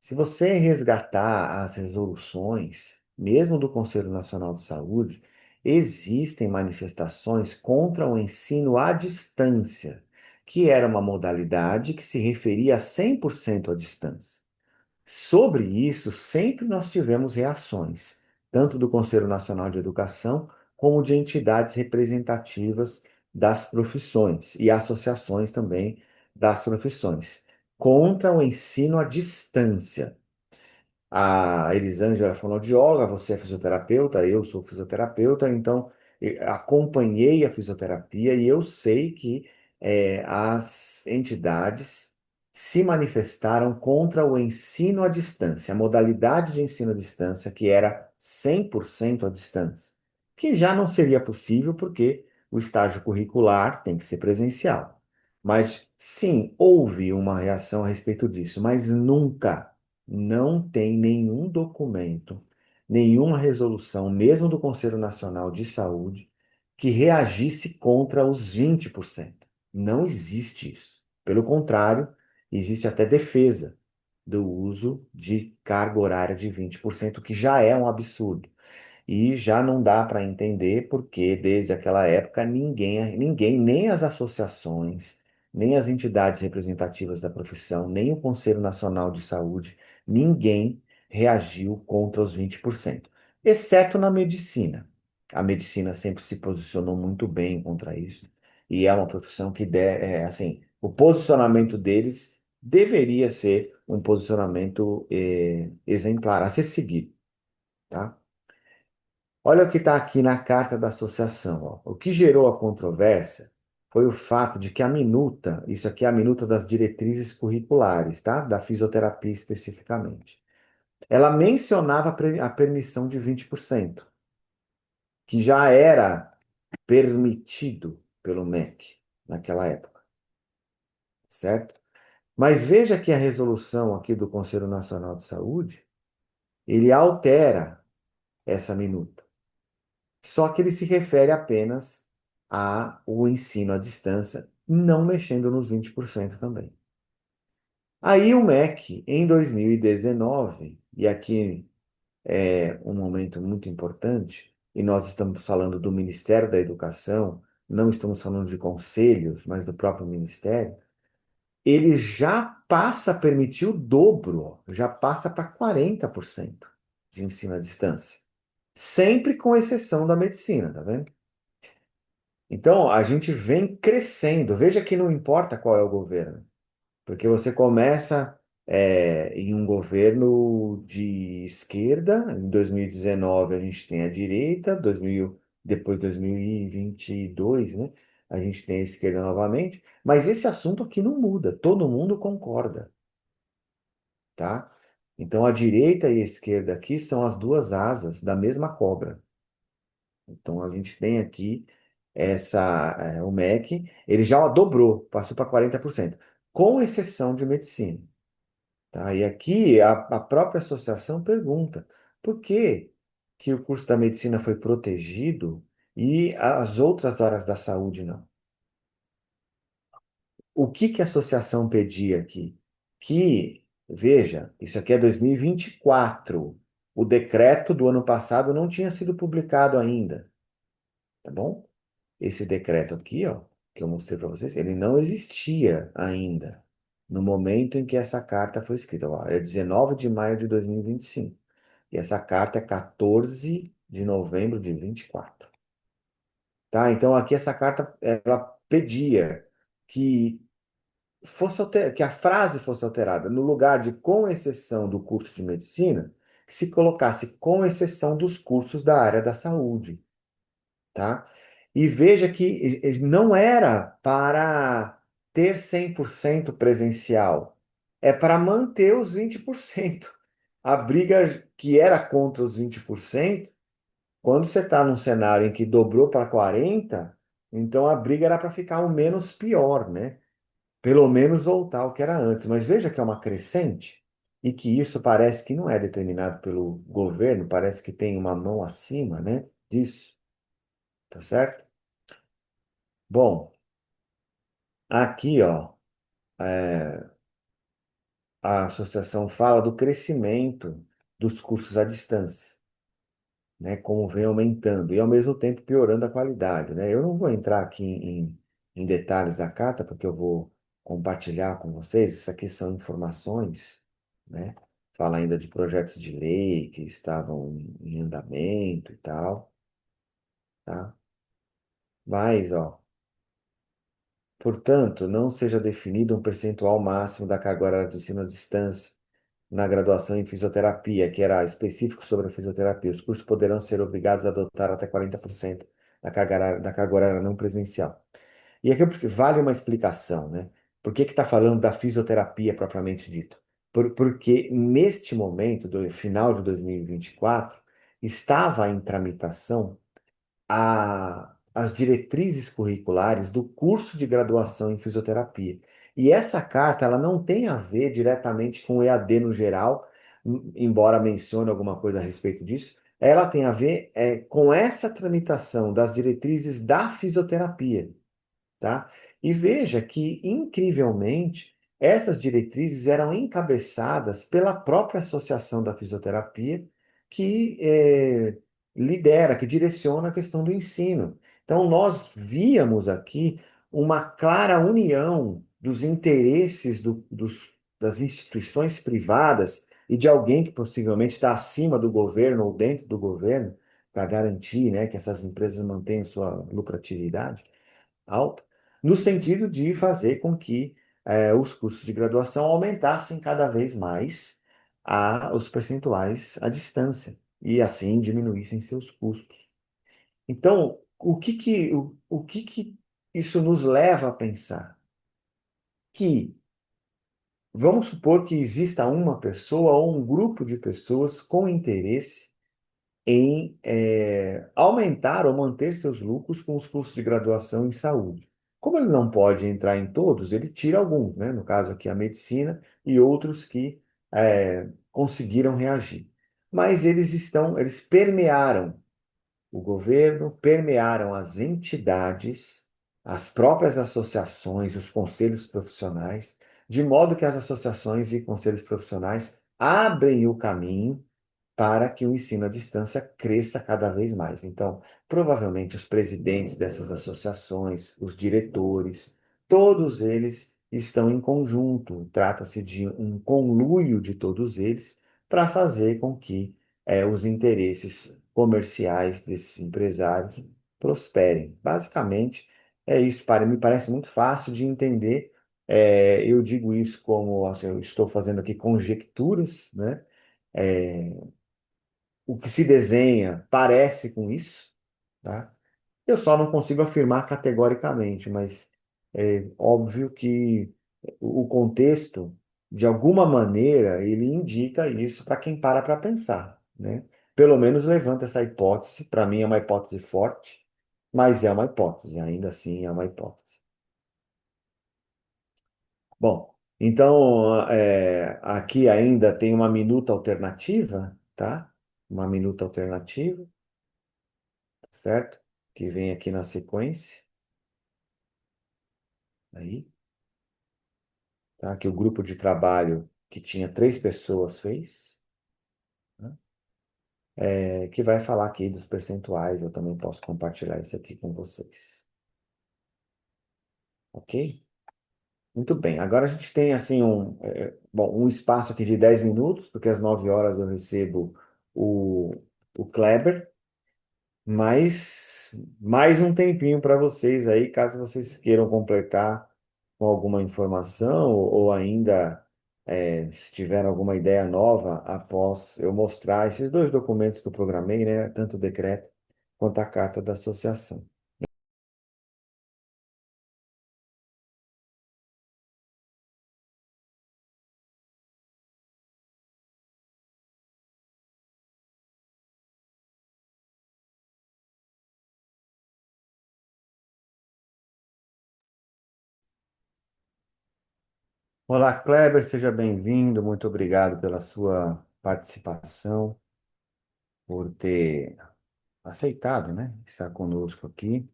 Se você resgatar as resoluções, mesmo do Conselho Nacional de Saúde, existem manifestações contra o ensino à distância, que era uma modalidade que se referia a 100% à distância. Sobre isso, sempre nós tivemos reações, tanto do Conselho Nacional de Educação, como de entidades representativas das profissões e associações também das profissões, contra o ensino à distância. A Elisângela é fonoaudióloga, você é fisioterapeuta, eu sou fisioterapeuta, então acompanhei a fisioterapia e eu sei que as entidades se manifestaram contra o ensino à distância, a modalidade de ensino à distância, que era 100% à distância, que já não seria possível porque o estágio curricular tem que ser presencial. Mas sim, houve uma reação a respeito disso, mas nunca, não tem nenhum documento, nenhuma resolução, mesmo do Conselho Nacional de Saúde, que reagisse contra os 20%. Não existe isso. Pelo contrário, existe até defesa do uso de carga horária de 20%, que já é um absurdo. E já não dá para entender porque, desde aquela época, ninguém, nem as associações, nem as entidades representativas da profissão, nem o Conselho Nacional de Saúde, ninguém reagiu contra os 20%, exceto na medicina. A medicina sempre se posicionou muito bem contra isso, e é uma profissão que, assim, o posicionamento deles deveria ser um posicionamento, exemplar, a ser seguido, tá? Olha o que está aqui na carta da associação, ó. O que gerou a controvérsia foi o fato de que a minuta, isso aqui é a minuta das diretrizes curriculares, tá? Da fisioterapia especificamente. Ela mencionava a permissão de 20%, que já era permitido pelo MEC naquela época, certo? Mas veja que a resolução aqui do Conselho Nacional de Saúde, ele altera essa minuta. Só que ele se refere apenas ao ensino à distância, não mexendo nos 20% também. Aí o MEC, em 2019, e aqui é um momento muito importante, e nós estamos falando do Ministério da Educação, não estamos falando de conselhos, mas do próprio Ministério, ele já passa a permitir o dobro, ó, já passa para 40% de ensino à distância. Sempre com exceção da medicina, tá vendo? Então, a gente vem crescendo. Veja que não importa qual é o governo, porque você começa em um governo de esquerda, em 2019 a gente tem a direita, 2000, depois 2022, né? A gente tem a esquerda novamente, mas esse assunto aqui não muda, todo mundo concorda, tá? Então, a direita e a esquerda aqui são as duas asas da mesma cobra. Então a gente tem aqui o MEC, ele já dobrou, passou para 40%, com exceção de medicina. Tá? E aqui a própria associação pergunta por que que o curso da medicina foi protegido e as outras áreas da saúde não? O que que a associação pedia aqui? Que, veja, isso aqui é 2024, o decreto do ano passado não tinha sido publicado ainda, tá bom? Esse decreto aqui, ó, que eu mostrei para vocês, ele não existia ainda no momento em que essa carta foi escrita. Ó, é 19 de maio de 2025. E essa carta é 14 de novembro de 24. Tá? Então, aqui essa carta, ela pedia que que a frase fosse alterada. No lugar de com exceção do curso de medicina, que se colocasse com exceção dos cursos da área da saúde. Tá? E veja que não era para ter 100% presencial, é para manter os 20%. A briga que era contra os 20%, quando você está num cenário em que dobrou para 40%, então a briga era para ficar o menos pior, né? Pelo menos voltar ao que era antes. Mas veja que é uma crescente e que isso parece que não é determinado pelo governo, parece que tem uma mão acima, né, disso, tá certo? Bom, aqui, ó, é, a associação fala do crescimento dos cursos à distância, né, como vem aumentando e ao mesmo tempo piorando a qualidade, né? Eu não vou entrar aqui em detalhes da carta, porque eu vou compartilhar com vocês. Isso aqui são informações, né? Fala ainda de projetos de lei que estavam em andamento e tal, tá? Mas, ó, portanto, não seja definido um percentual máximo da carga horária do ensino à distância na graduação em fisioterapia, que era específico sobre a fisioterapia. Os cursos poderão ser obrigados a adotar até 40% da carga horária não presencial. E aqui vale uma explicação, né? Por que está falando da fisioterapia propriamente dito? Porque neste momento, do final de 2024, estava em tramitação as diretrizes curriculares do curso de graduação em fisioterapia. E essa carta, ela não tem a ver diretamente com o EAD no geral, embora mencione alguma coisa a respeito disso, ela tem a ver com essa tramitação das diretrizes da fisioterapia, tá? E veja que, incrivelmente, essas diretrizes eram encabeçadas pela própria Associação da Fisioterapia, que lidera, que direciona a questão do ensino. Então, nós víamos aqui uma clara união dos interesses das instituições privadas e de alguém que possivelmente está acima do governo ou dentro do governo, para garantir, né, que essas empresas mantenham sua lucratividade alta, no sentido de fazer com que os custos de graduação aumentassem cada vez mais os percentuais à distância e assim diminuíssem seus custos. Então, o que que isso nos leva a pensar? Que vamos supor que exista uma pessoa ou um grupo de pessoas com interesse em aumentar ou manter seus lucros com os cursos de graduação em saúde. Como ele não pode entrar em todos, ele tira alguns, né? No caso aqui a medicina e outros que conseguiram reagir. Mas eles permearam o governo, permearam as entidades, as próprias associações, os conselhos profissionais, de modo que as associações e conselhos profissionais abrem o caminho para que o ensino à distância cresça cada vez mais. Então, provavelmente os presidentes dessas associações, os diretores, todos eles estão em conjunto. Trata-se de um conluio de todos eles para fazer com que os interesses comerciais desses empresários prosperem. Basicamente, é isso. Me parece muito fácil de entender. Eu digo isso como assim, eu estou fazendo aqui conjecturas, né? É, o que se desenha parece com isso, tá? Eu só não consigo afirmar categoricamente, mas é óbvio que o contexto, de alguma maneira, ele indica isso para quem para pensar, né? Pelo menos levanta essa hipótese. Para mim é uma hipótese forte, mas é uma hipótese, ainda assim é uma hipótese. Bom, então aqui ainda tem uma minuta alternativa, tá? Uma minuta alternativa, certo? Que vem aqui na sequência, aí, tá? Que o grupo de trabalho que tinha 3 pessoas fez, né? Que vai falar aqui dos percentuais. Eu também posso compartilhar isso aqui com vocês, ok? Muito bem. Agora a gente tem assim um espaço aqui de 10 minutos, porque às 9 horas eu recebo o, o Kleber. Mas mais um tempinho para vocês aí, caso vocês queiram completar com alguma informação ou ainda se tiver alguma ideia nova após eu mostrar esses 2 documentos que eu programei, né? Tanto o decreto quanto a carta da associação. Olá, Kleber, seja bem-vindo. Muito obrigado pela sua participação, por ter aceitado, né? Estar conosco aqui.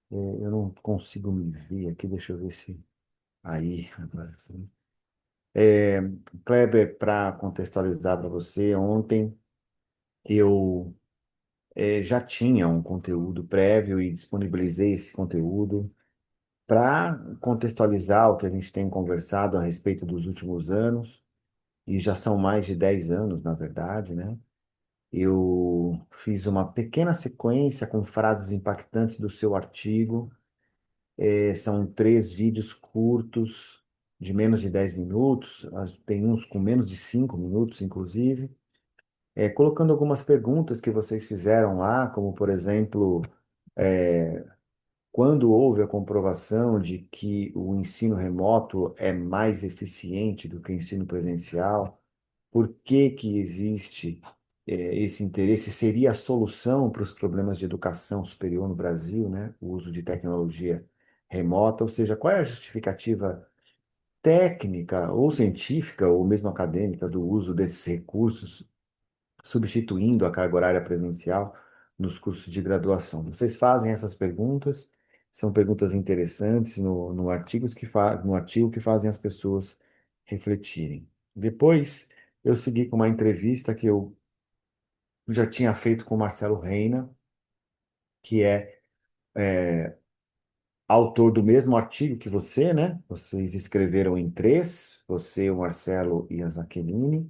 Eu não consigo me ver aqui, deixa eu ver se aí agora sim. É, Kleber, para contextualizar para você, ontem eu já tinha um conteúdo prévio e disponibilizei esse conteúdo para contextualizar o que a gente tem conversado a respeito dos últimos anos, e já são mais de 10 anos, na verdade, né? Eu fiz uma pequena sequência com frases impactantes do seu artigo. São 3 vídeos curtos, de menos de 10 minutos, tem uns com menos de 5 minutos, inclusive, colocando algumas perguntas que vocês fizeram lá, como, por exemplo, quando houve a comprovação de que o ensino remoto é mais eficiente do que o ensino presencial, por que que existe esse interesse? Seria a solução para os problemas de educação superior no Brasil, né? O uso de tecnologia remota, ou seja, qual é a justificativa técnica ou científica ou mesmo acadêmica do uso desses recursos, substituindo a carga horária presencial nos cursos de graduação? Vocês fazem essas perguntas, são perguntas interessantes no no artigo que fazem as pessoas refletirem. Depois, eu segui com uma entrevista que eu já tinha feito com o Marcelo Reina, que é autor do mesmo artigo que você, né? Vocês escreveram em três, você, o Marcelo e a Jaqueline.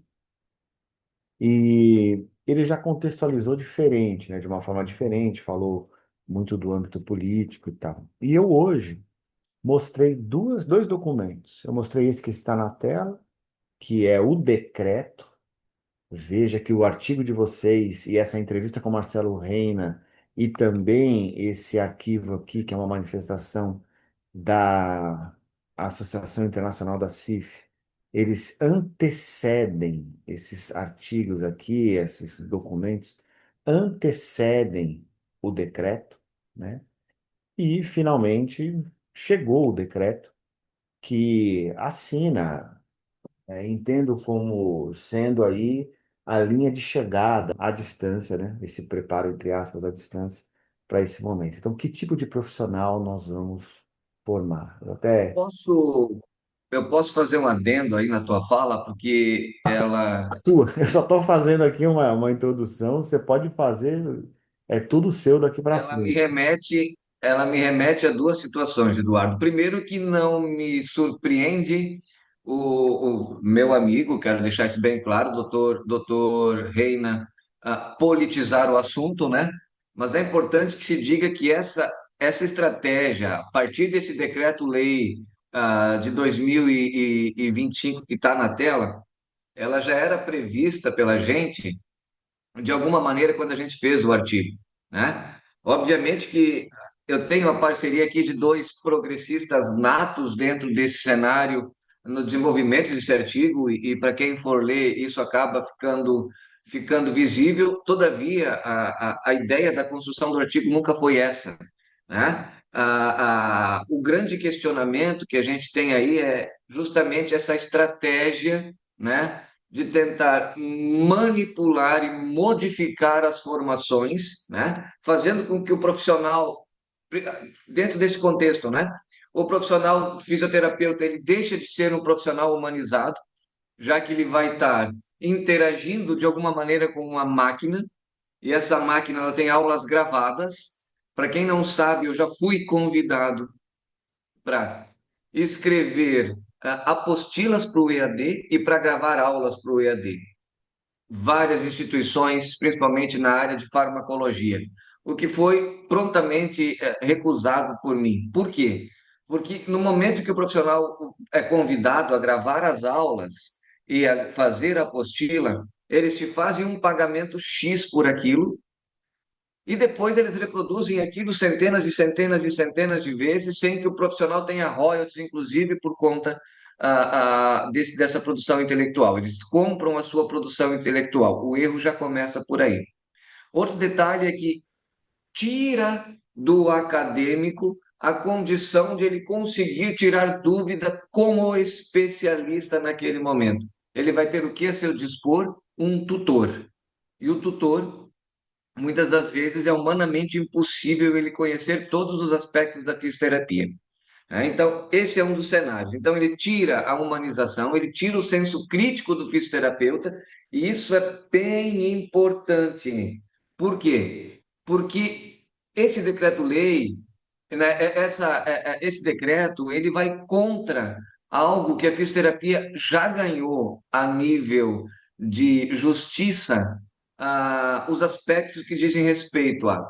E ele já contextualizou diferente, né, de uma forma diferente, falou muito do âmbito político e tal. E eu hoje mostrei dois documentos. Eu mostrei esse que está na tela, que é o decreto. Veja que o artigo de vocês e essa entrevista com Marcelo Reina e também esse arquivo aqui, que é uma manifestação da Associação Internacional da CIF, eles antecedem esses artigos aqui, esses documentos, antecedem o decreto, né? E finalmente chegou o decreto que assina, entendo como sendo aí a linha de chegada à distância, né? Esse preparo, entre aspas, à distância para esse momento. Então, que tipo de profissional nós vamos formar? Eu até Posso, eu posso fazer um adendo aí na tua fala, porque ela, sua, eu só estou fazendo aqui uma introdução, você pode fazer, é tudo seu daqui para ela me frente. remete, ela me remete a duas situações, Eduardo. Primeiro, que não me surpreende o meu amigo, quero deixar isso bem claro, doutor Reina, politizar o assunto, né? Mas é importante que se diga que essa estratégia, a partir desse decreto-lei de 2025 que está na tela, ela já era prevista pela gente de alguma maneira quando a gente fez o artigo, né? Obviamente que eu tenho a parceria aqui de dois progressistas natos dentro desse cenário no desenvolvimento desse artigo e para quem for ler isso acaba ficando visível. Todavia, a ideia da construção do artigo nunca foi essa, né? O grande questionamento que a gente tem aí é justamente essa estratégia, né, de tentar manipular e modificar as formações, né? Fazendo com que o profissional, dentro desse contexto, né? O profissional fisioterapeuta ele deixa de ser um profissional humanizado, já que ele vai estar interagindo de alguma maneira com uma máquina, e essa máquina ela tem aulas gravadas. Para quem não sabe, eu já fui convidado para escrever apostilas para o EAD e para gravar aulas para o EAD, várias instituições, principalmente na área de farmacologia, o que foi prontamente recusado por mim. Por quê? Porque no momento que o profissional é convidado a gravar as aulas e a fazer a apostila, eles te fazem um pagamento X por aquilo e depois eles reproduzem aquilo centenas e centenas e centenas de vezes, sem que o profissional tenha royalties, inclusive por conta dessa produção intelectual. Eles compram a sua produção intelectual. O erro já começa por aí. Outro detalhe é que tira do acadêmico a condição de ele conseguir tirar dúvida como especialista naquele momento. Ele vai ter o que a seu dispor? Um tutor. E o tutor muitas das vezes é humanamente impossível ele conhecer todos os aspectos da fisioterapia, né? Então, esse é um dos cenários. Então, ele tira a humanização, ele tira o senso crítico do fisioterapeuta, e isso é bem importante. Por quê? Porque esse decreto-lei, né, esse decreto, ele vai contra algo que a fisioterapia já ganhou a nível de justiça, os aspectos que dizem respeito a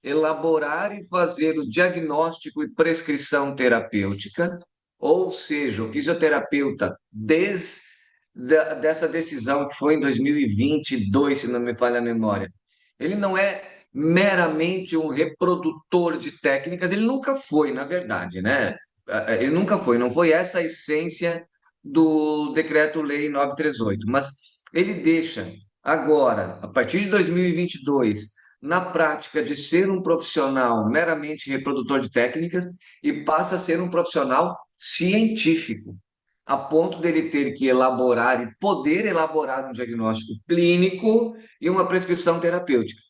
elaborar e fazer o diagnóstico e prescrição terapêutica, ou seja, o fisioterapeuta, dessa decisão que foi em 2022, se não me falha a memória, ele não é meramente um reprodutor de técnicas, ele nunca foi, na verdade, né? Ele nunca foi, não foi essa a essência do Decreto-Lei 938, mas ele deixa agora, a partir de 2022, na prática de ser um profissional meramente reprodutor de técnicas e passa a ser um profissional científico, a ponto dele ter que elaborar e poder elaborar um diagnóstico clínico e uma prescrição terapêutica.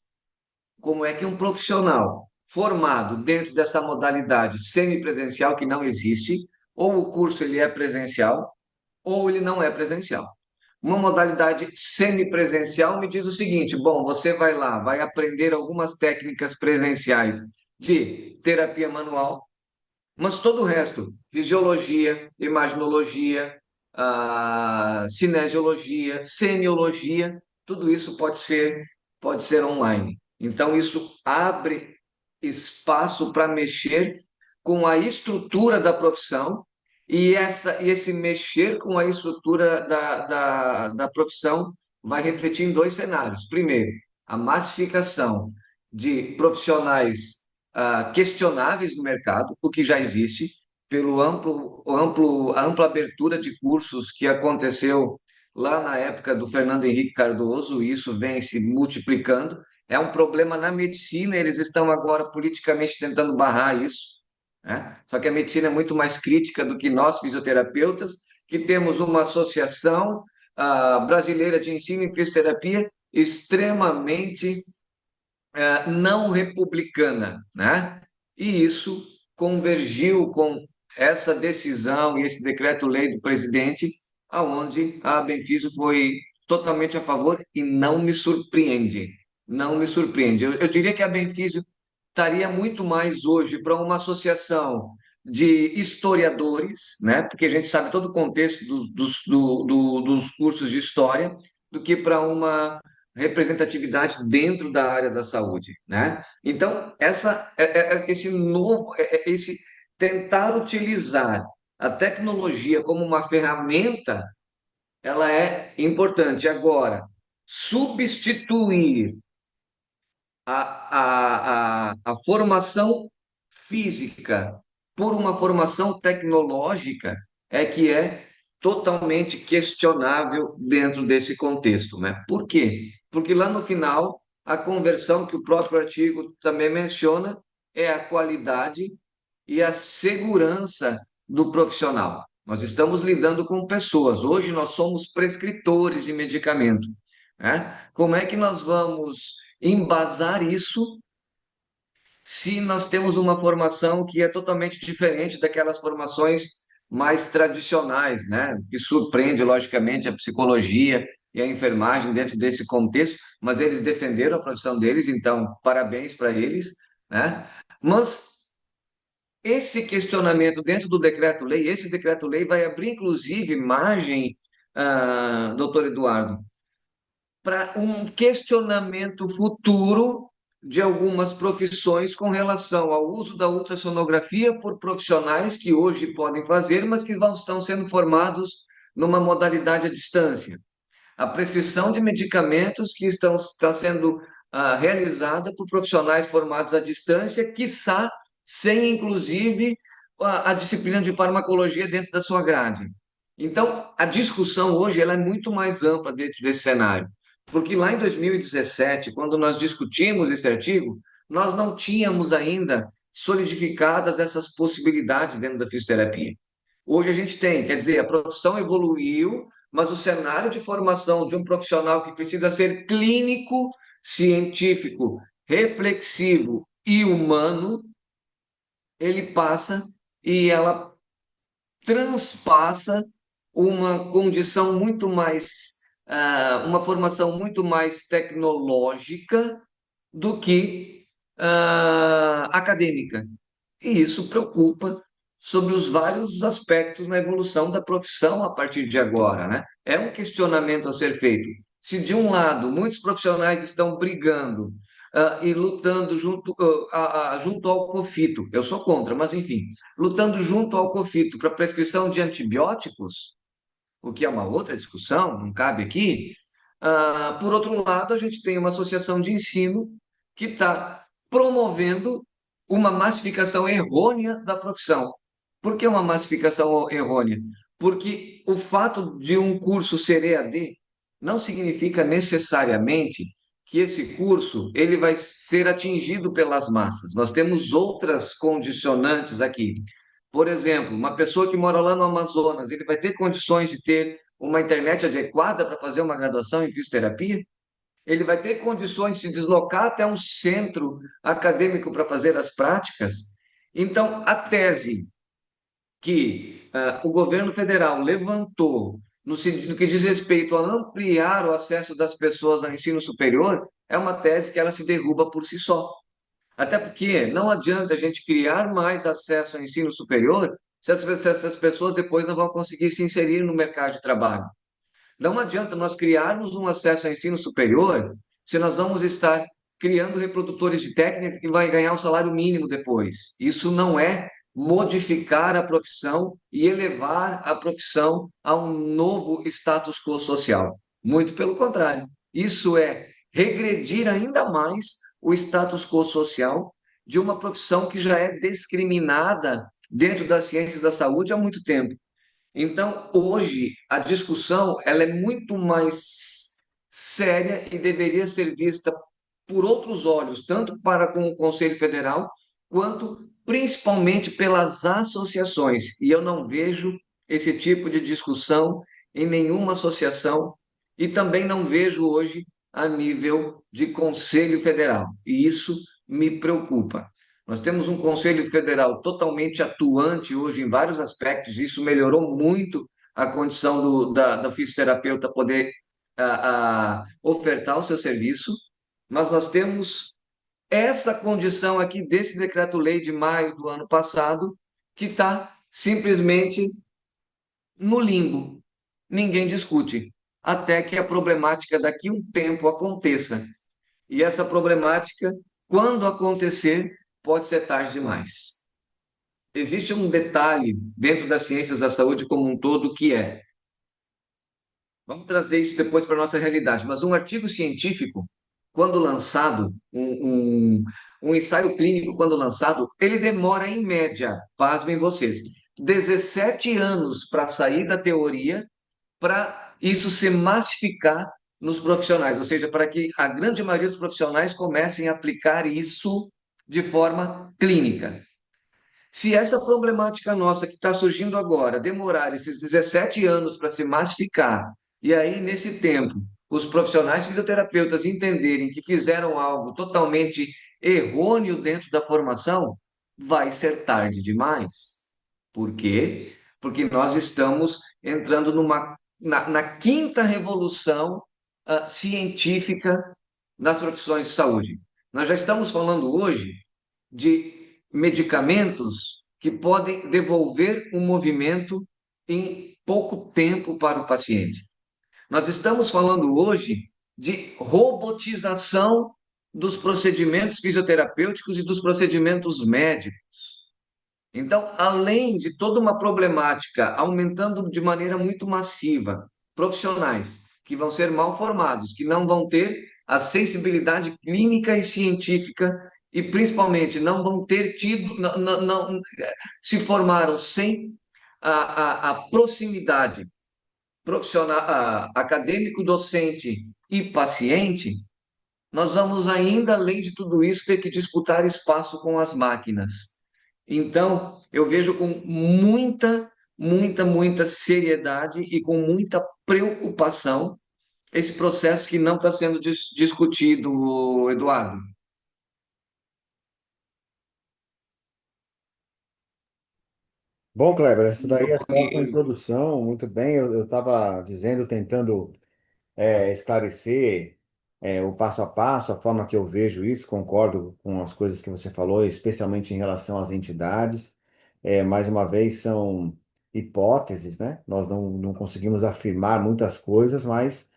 Como é que um profissional formado dentro dessa modalidade semipresencial que não existe, ou o curso ele é presencial, ou ele não é presencial. Uma modalidade semipresencial me diz o seguinte: bom, você vai lá, vai aprender algumas técnicas presenciais de terapia manual, mas todo o resto, fisiologia, imaginologia, cinesiologia, semiologia, tudo isso pode ser online. Então, isso abre espaço para mexer com a estrutura da profissão e esse mexer com a estrutura da profissão vai refletir em dois cenários. Primeiro, a massificação de profissionais questionáveis no mercado, o que já existe, pelo a ampla abertura de cursos que aconteceu lá na época do Fernando Henrique Cardoso, e isso vem se multiplicando. É um problema na medicina, eles estão agora politicamente tentando barrar isso, né? Só que a medicina é muito mais crítica do que nós, fisioterapeutas, que temos uma associação brasileira de ensino em fisioterapia extremamente não republicana, né? E isso convergiu com essa decisão e esse decreto-lei do presidente, aonde a Benfísio foi totalmente a favor e não me surpreende. Não me surpreende. Eu diria que a Benfísio estaria muito mais hoje para uma associação de historiadores, né? Porque a gente sabe todo o contexto dos cursos de história, do que para uma representatividade dentro da área da saúde, né? Então, esse tentar utilizar a tecnologia como uma ferramenta, ela é importante. Agora, substituir a formação física por uma formação tecnológica é que é totalmente questionável dentro desse contexto, né? Por quê? Porque lá no final, a conversão que o próprio artigo também menciona é a qualidade e a segurança do profissional. Nós estamos lidando com pessoas. Hoje nós somos prescritores de medicamento, né? Como é que nós vamos embasar isso se nós temos uma formação que é totalmente diferente daquelas formações mais tradicionais, né? Que surpreende, logicamente, a psicologia e a enfermagem dentro desse contexto, mas eles defenderam a profissão deles, então parabéns para eles, né? Mas esse questionamento dentro do decreto-lei, esse decreto-lei vai abrir, inclusive, margem, doutor Eduardo, para um questionamento futuro de algumas profissões com relação ao uso da ultrassonografia por profissionais que hoje podem fazer, mas que estão sendo formados numa modalidade à distância. A prescrição de medicamentos que está sendo realizada por profissionais formados à distância, quiçá sem, inclusive, a disciplina de farmacologia dentro da sua grade. Então, a discussão hoje ela é muito mais ampla dentro desse cenário, porque lá em 2017, quando nós discutimos esse artigo, nós não tínhamos ainda solidificadas essas possibilidades dentro da fisioterapia. Hoje a gente tem, quer dizer, a profissão evoluiu, mas o cenário de formação de um profissional que precisa ser clínico, científico, reflexivo e humano, ele passa e ela transpassa uma condição muito mais, uma formação muito mais tecnológica do que acadêmica. E isso preocupa sobre os vários aspectos na evolução da profissão a partir de agora, né? É um questionamento a ser feito. Se de um lado muitos profissionais estão brigando e lutando junto ao COFITO, eu sou contra, mas enfim, lutando junto ao COFITO para prescrição de antibióticos, o que é uma outra discussão, não cabe aqui. Por outro lado, a gente tem uma associação de ensino que está promovendo uma massificação errônea da profissão. Por que uma massificação errônea? Porque o fato de um curso ser EAD não significa necessariamente que esse curso ele vai ser atingido pelas massas. Nós temos outras condicionantes aqui. Por exemplo, uma pessoa que mora lá no Amazonas, ele vai ter condições de ter uma internet adequada para fazer uma graduação em fisioterapia? Ele vai ter condições de se deslocar até um centro acadêmico para fazer as práticas? Então, a tese que o governo federal levantou no sentido que diz respeito a ampliar o acesso das pessoas ao ensino superior é uma tese que ela se derruba por si só. Até porque não adianta a gente criar mais acesso ao ensino superior se essas pessoas depois não vão conseguir se inserir no mercado de trabalho. Não adianta nós criarmos um acesso ao ensino superior se nós vamos estar criando reprodutores de técnica que vai ganhar o salário mínimo depois. Isso não é modificar a profissão e elevar a profissão a um novo status quo social. Muito pelo contrário. Isso é regredir ainda mais o status quo social de uma profissão que já é discriminada dentro das ciências da saúde há muito tempo. Então, hoje, a discussão ela é muito mais séria e deveria ser vista por outros olhos, tanto para com o Conselho Federal, quanto principalmente pelas associações. E eu não vejo esse tipo de discussão em nenhuma associação e também não vejo hoje a nível de Conselho Federal. E isso me preocupa. Nós temos um Conselho Federal totalmente atuante hoje em vários aspectos, e isso melhorou muito a condição da fisioterapeuta poder ofertar o seu serviço, mas nós temos essa condição aqui desse decreto-lei de maio do ano passado, que está simplesmente no limbo. Ninguém discute, até que a problemática daqui a um tempo aconteça. E essa problemática, quando acontecer, pode ser tarde demais. Existe um detalhe dentro das ciências da saúde como um todo que é, vamos trazer isso depois para a nossa realidade, mas um artigo científico, quando lançado, um ensaio clínico, quando lançado, ele demora, em média, pasmem vocês, 17 anos para sair da teoria, para isso se massificar nos profissionais, ou seja, para que a grande maioria dos profissionais comecem a aplicar isso de forma clínica. Se essa problemática nossa que está surgindo agora demorar esses 17 anos para se massificar, e aí, nesse tempo, os profissionais fisioterapeutas entenderem que fizeram algo totalmente errôneo dentro da formação, vai ser tarde demais. Por quê? Porque nós estamos entrando na quinta revolução científica nas profissões de saúde. Nós já estamos falando hoje de medicamentos que podem devolver o movimento em pouco tempo para o paciente. Nós estamos falando hoje de robotização dos procedimentos fisioterapêuticos e dos procedimentos médicos. Então, além de toda uma problemática aumentando de maneira muito massiva, profissionais que vão ser mal formados, que não vão ter a sensibilidade clínica e científica e principalmente não vão ter tido, se formaram sem a proximidade profissional, acadêmico, docente e paciente, nós vamos ainda, além de tudo isso, ter que disputar espaço com as máquinas. Então, eu vejo com muita seriedade e com muita preocupação esse processo que não está sendo discutido, Eduardo. Bom, Kleber, essa daí é só uma E- introdução, muito bem. Eu estava dizendo, tentando esclarecer o passo a passo, a forma que eu vejo isso, concordo com as coisas que você falou, especialmente em relação às entidades. Mais uma vez, são hipóteses, né? Nós não conseguimos afirmar muitas coisas, mas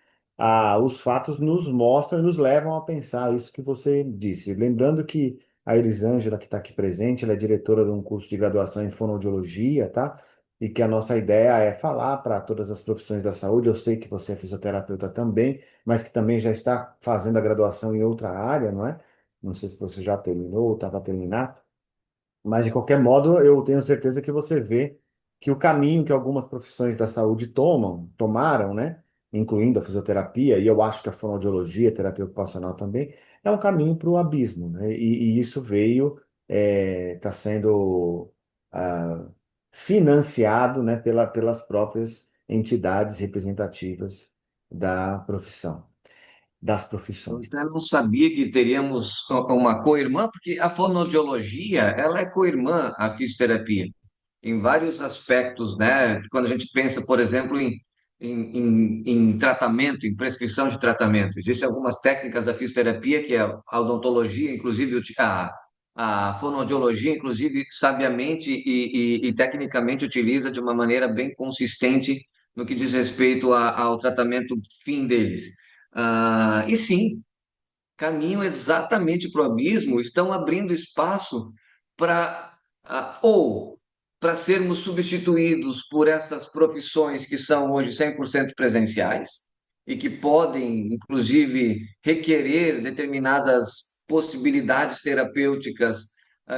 os fatos nos mostram, nos levam a pensar isso que você disse. Lembrando que a Elisângela, que está aqui presente, ela é diretora de um curso de graduação em fonoaudiologia, tá? E que a nossa ideia é falar para todas as profissões da saúde. Eu sei que você é fisioterapeuta também, mas que também já está fazendo a graduação em outra área, não é? Não sei se você já terminou ou estava a terminar. Mas, de qualquer modo, eu tenho certeza que você vê que o caminho que algumas profissões da saúde tomaram, né, incluindo a fisioterapia, e eu acho que a fonoaudiologia, a terapia ocupacional também, é um caminho para o abismo, né? E isso está sendo ah, financiado, né, pelas próprias entidades representativas da profissão, das Eu profissões. até não sabia que teríamos uma co-irmã, porque a fonoaudiologia, ela é co-irmã à fisioterapia, em vários aspectos, né? Quando a gente pensa, por exemplo, em tratamento, em prescrição de tratamento, existem algumas técnicas da fisioterapia, que é a odontologia, inclusive a fonoaudiologia, inclusive, sabiamente e tecnicamente utiliza de uma maneira bem consistente no que diz respeito ao tratamento fim deles. E sim, caminham exatamente para o abismo, estão abrindo espaço para ou para sermos substituídos por essas profissões que são hoje 100% presenciais e que podem, inclusive, requerer determinadas possibilidades terapêuticas,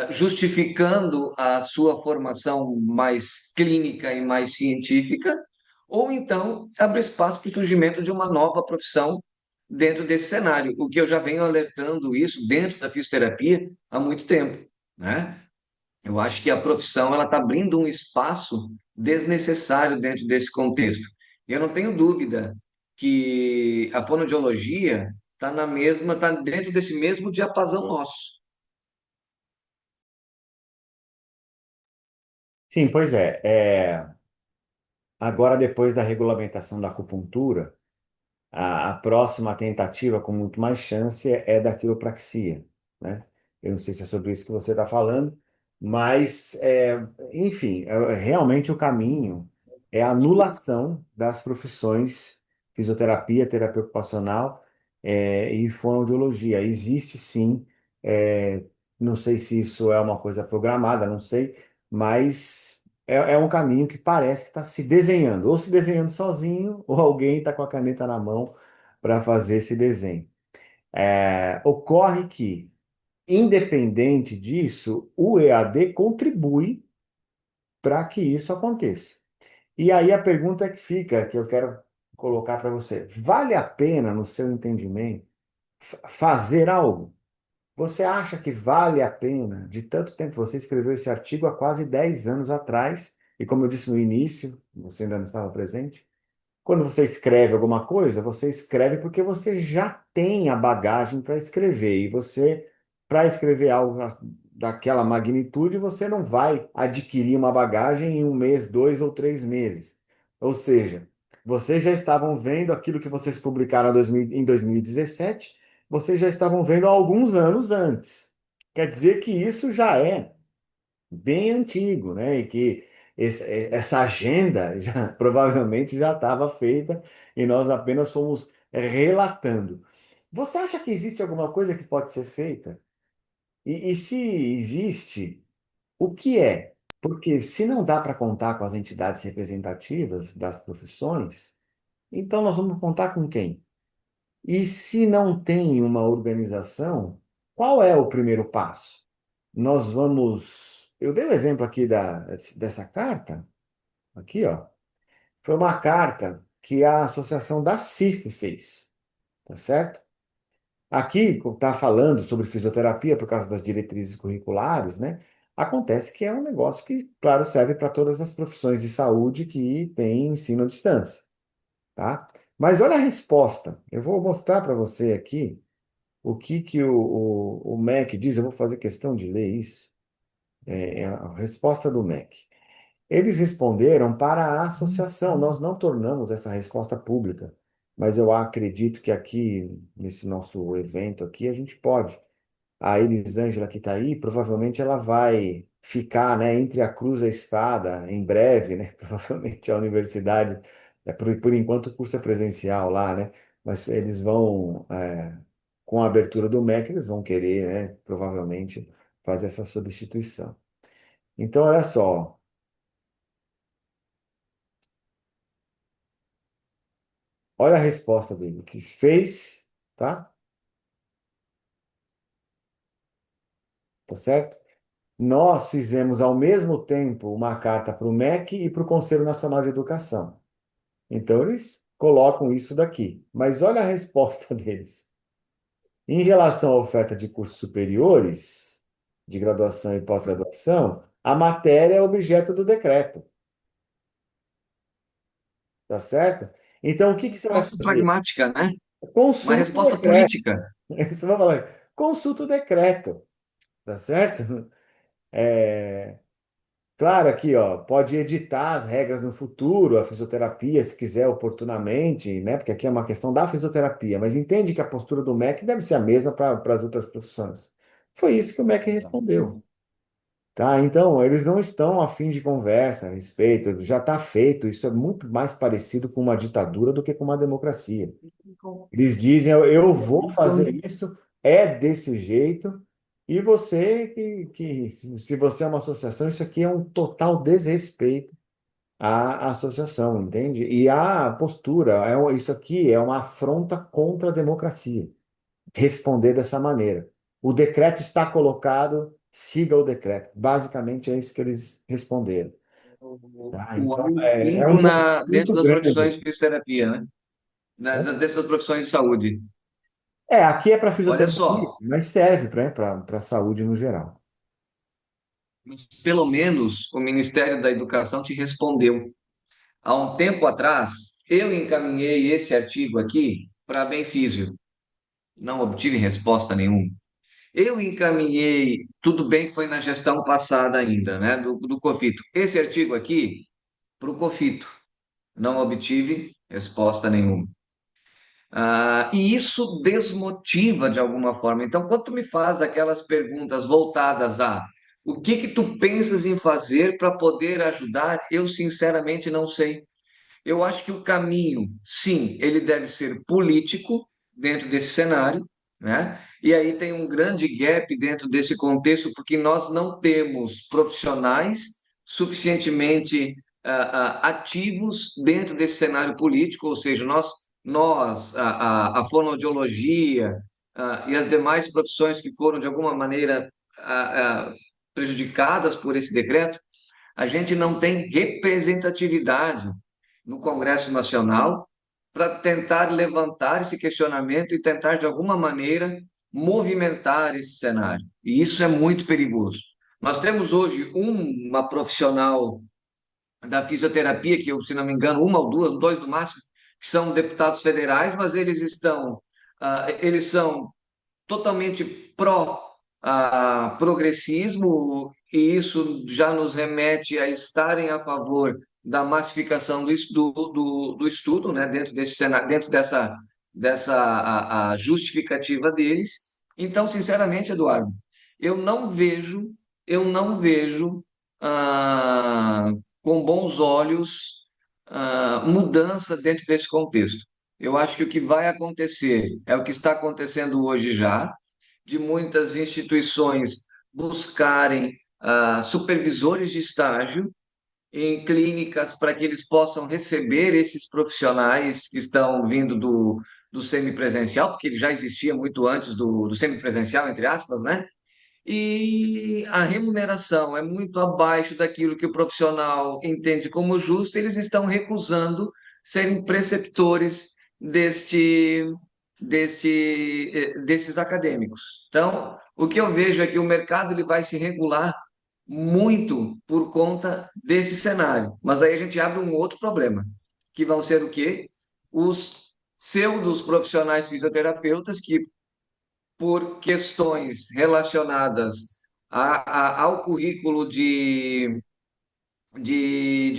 justificando a sua formação mais clínica e mais científica, ou então abre espaço para o surgimento de uma nova profissão dentro desse cenário, o que eu já venho alertando isso dentro da fisioterapia há muito tempo, né? Eu acho que a profissão ela está abrindo um espaço desnecessário dentro desse contexto. E eu não tenho dúvida que a fonoaudiologia está dentro desse mesmo diapasão nosso. Sim, pois é. Agora, depois da regulamentação da acupuntura, a próxima tentativa, com muito mais chance, é da quiropraxia, né? Eu não sei se é sobre isso que você está falando, mas, enfim, realmente o caminho é a anulação das profissões fisioterapia, terapia ocupacional, e fonoaudiologia. Existe sim, não sei se isso é uma coisa programada, não sei, mas é um caminho que parece que está se desenhando, ou se desenhando sozinho, ou alguém está com a caneta na mão para fazer esse desenho. Ocorre que, independente disso, o EAD contribui para que isso aconteça. E aí a pergunta que fica, que eu quero colocar para você: vale a pena, no seu entendimento, fazer algo? Você acha que vale a pena, de tanto tempo, você escreveu esse artigo há quase 10 anos atrás, e como eu disse no início, você ainda não estava presente, quando você escreve alguma coisa, você escreve porque você já tem a bagagem para escrever. E você, para escrever algo daquela magnitude, você não vai adquirir uma bagagem em um mês, 2 ou 3 meses. Ou seja, vocês já estavam vendo aquilo que vocês publicaram em 2017, vocês já estavam vendo há alguns anos antes. Quer dizer que isso já é bem antigo, né? E que essa agenda já, provavelmente já estava feita e nós apenas fomos relatando. Você acha que existe alguma coisa que pode ser feita? E se existe, o que é? Porque se não dá para contar com as entidades representativas das profissões, então nós vamos contar com quem? E se não tem uma organização, qual é o primeiro passo? Nós vamos. Eu dei o exemplo aqui dessa carta, aqui, ó. Foi uma carta que a associação da CIF fez, tá certo? Aqui está falando sobre fisioterapia por causa das diretrizes curriculares, né? Acontece que é um negócio que, claro, serve para todas as profissões de saúde que têm ensino à distância, tá? Mas olha a resposta. Eu vou mostrar para você aqui o que o MEC diz. Eu vou fazer questão de ler isso. É a resposta do MEC. Eles responderam para a associação. Nós não tornamos essa resposta pública, mas eu acredito que aqui, nesse nosso evento aqui, a gente pode. A Elisângela que está aí, provavelmente ela vai ficar, né, entre a cruz e a espada em breve, né? Provavelmente a universidade, por enquanto o curso é presencial lá, né? Mas eles vão, com a abertura do MEC, eles vão querer, né, provavelmente fazer essa substituição. Então, olha só, olha a resposta dele, que fez, tá? tá certo? Nós fizemos ao mesmo tempo uma carta para o MEC e para o Conselho Nacional de Educação. Então, eles colocam isso daqui. Mas olha a resposta deles. Em relação à oferta de cursos superiores, de graduação e pós-graduação, a matéria é objeto do decreto, tá certo? Então, o que que você vai Resposta fazer? pragmática, né? Uma Consulta o resposta decreto. política. Você vai falar, consulta o decreto, tá certo? É, claro, aqui, ó, pode editar as regras no futuro, a fisioterapia, se quiser, oportunamente, né? Porque aqui é uma questão da fisioterapia, mas entende que a postura do MEC deve ser a mesma para as outras profissões. Foi isso que o MEC respondeu. Tá, então, eles não estão a fim de conversa a respeito, já está feito, isso é muito mais parecido com uma ditadura do que com uma democracia. Eles dizem, eu vou fazer isso, é desse jeito, e você, se você é uma associação, isso aqui é um total desrespeito à associação, entende? E a postura, isso aqui é uma afronta contra a democracia responder dessa maneira. O decreto está colocado, siga o decreto. Basicamente é isso que eles responderam. Tá? O Então, algo é um limpo dentro conflito das profissões grande. de fisioterapia, né? Né? Dessas profissões de saúde. Aqui é para Olha fisioterapia, só, mas serve para a saúde no geral. mas pelo menos o Ministério da Educação te respondeu. Há um tempo atrás, eu encaminhei esse artigo aqui para a Benfísio. Não obtive resposta nenhuma. Eu encaminhei, tudo bem que foi na gestão passada ainda, né, do COFITO. Esse artigo aqui, para o COFITO, não obtive resposta nenhuma. E isso desmotiva de alguma forma. Então, quando tu me faz aquelas perguntas voltadas a o que que tu pensas em fazer para poder ajudar, eu sinceramente não sei. Eu acho que o caminho, sim, ele deve ser político dentro desse cenário, né? E aí tem um grande gap dentro desse contexto, porque nós não temos profissionais suficientemente ativos dentro desse cenário político, ou seja, a fonoaudiologia, e as demais profissões que foram de alguma maneira prejudicadas por esse decreto, a gente não tem representatividade no Congresso Nacional para tentar levantar esse questionamento e tentar, de alguma maneira, movimentar esse cenário. E isso é muito perigoso. Nós temos hoje uma profissional da fisioterapia, que eu, se não me engano, uma ou duas, dois no máximo, que são deputados federais, mas eles são totalmente pró progressismo, e isso já nos remete a estarem a favor da massificação do estudo, né, dentro desse cenário, dentro dessa a justificativa deles. Então, sinceramente, Eduardo, eu não vejo, eu não vejo ah, com bons olhos mudança dentro desse contexto. Eu acho que o que vai acontecer é o que está acontecendo hoje já, de muitas instituições buscarem supervisores de estágio em clínicas para que eles possam receber esses profissionais que estão vindo do semipresencial, porque ele já existia muito antes do semipresencial, entre aspas, né? E a remuneração é muito abaixo daquilo que o profissional entende como justo, eles estão recusando serem preceptores desses acadêmicos. Então, o que eu vejo é que o mercado ele vai se regular muito por conta desse cenário. Mas aí a gente abre um outro problema, que vão ser o quê? Os pseudos profissionais fisioterapeutas que por questões relacionadas ao currículo de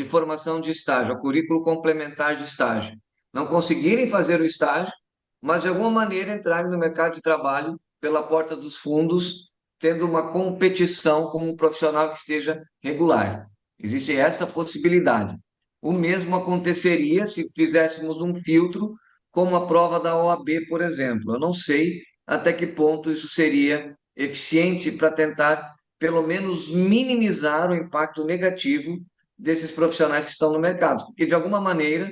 formação de estágio, ao currículo complementar de estágio, não conseguirem fazer o estágio, mas de alguma maneira entrarem no mercado de trabalho pela porta dos fundos, tendo uma competição com um profissional que esteja regular. Existe essa possibilidade. O mesmo aconteceria se fizéssemos um filtro, como a prova da OAB, por exemplo. Eu não sei até que ponto isso seria eficiente para tentar, pelo menos, minimizar o impacto negativo desses profissionais que estão no mercado, porque de alguma maneira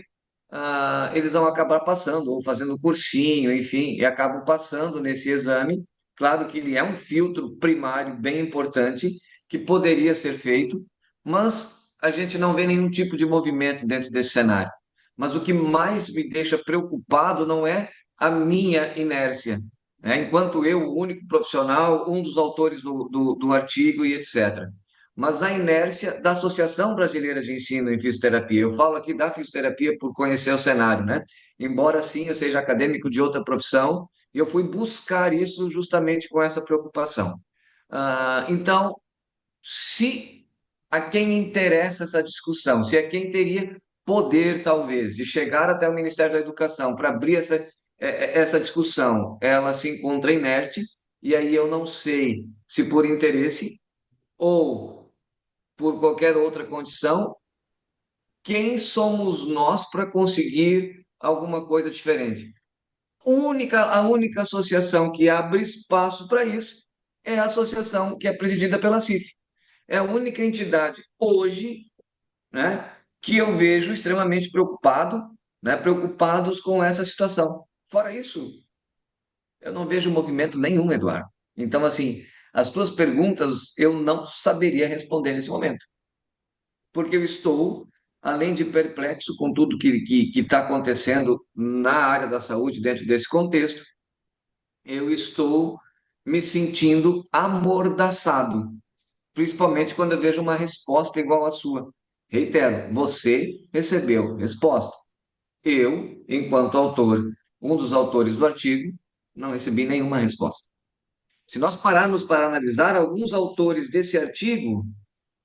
eles vão acabar passando, ou fazendo cursinho, enfim, e acabam passando nesse exame Claro que ele é um filtro primário bem importante que poderia ser feito, mas a gente não vê nenhum tipo de movimento dentro desse cenário. Mas o que mais me deixa preocupado não é a minha inércia, né? Enquanto eu, o único profissional, um dos autores do artigo e etc. Mas a inércia da Associação Brasileira de Ensino em Fisioterapia. Eu falo aqui da fisioterapia por conhecer o cenário, né? Embora sim eu seja acadêmico de outra profissão, e eu fui buscar isso justamente com essa preocupação. Então, se a quem interessa essa discussão, se a quem teria poder, talvez, de chegar até o Ministério da Educação para abrir essa discussão, ela se encontra inerte, e aí eu não sei se por interesse ou por qualquer outra condição, quem somos nós para conseguir alguma coisa diferente? A única associação que abre espaço para isso é a associação que é presidida pela CIF. É a única entidade hoje, né, que eu vejo extremamente preocupado, né, preocupados com essa situação. Fora isso, eu não vejo movimento nenhum, Eduardo. Então, assim, as tuas perguntas eu não saberia responder nesse momento, porque eu estou, além de perplexo com tudo que está acontecendo na área da saúde dentro desse contexto, eu estou me sentindo amordaçado, principalmente quando eu vejo uma resposta igual à sua. Reitero, você recebeu resposta. Eu, enquanto autor, um dos autores do artigo, não recebi nenhuma resposta. Se nós pararmos para analisar alguns autores desse artigo,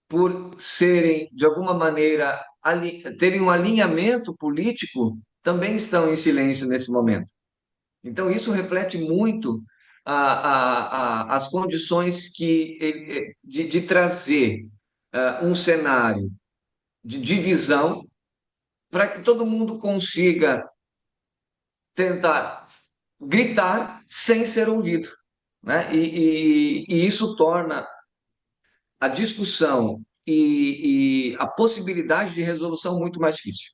por serem, de alguma maneira, terem um alinhamento político, também estão em silêncio nesse momento. Então, isso reflete muito as condições de trazer um cenário de divisão para que todo mundo consiga tentar gritar sem ser ouvido, né? E isso torna a discussão e a possibilidade de resolução muito mais difícil.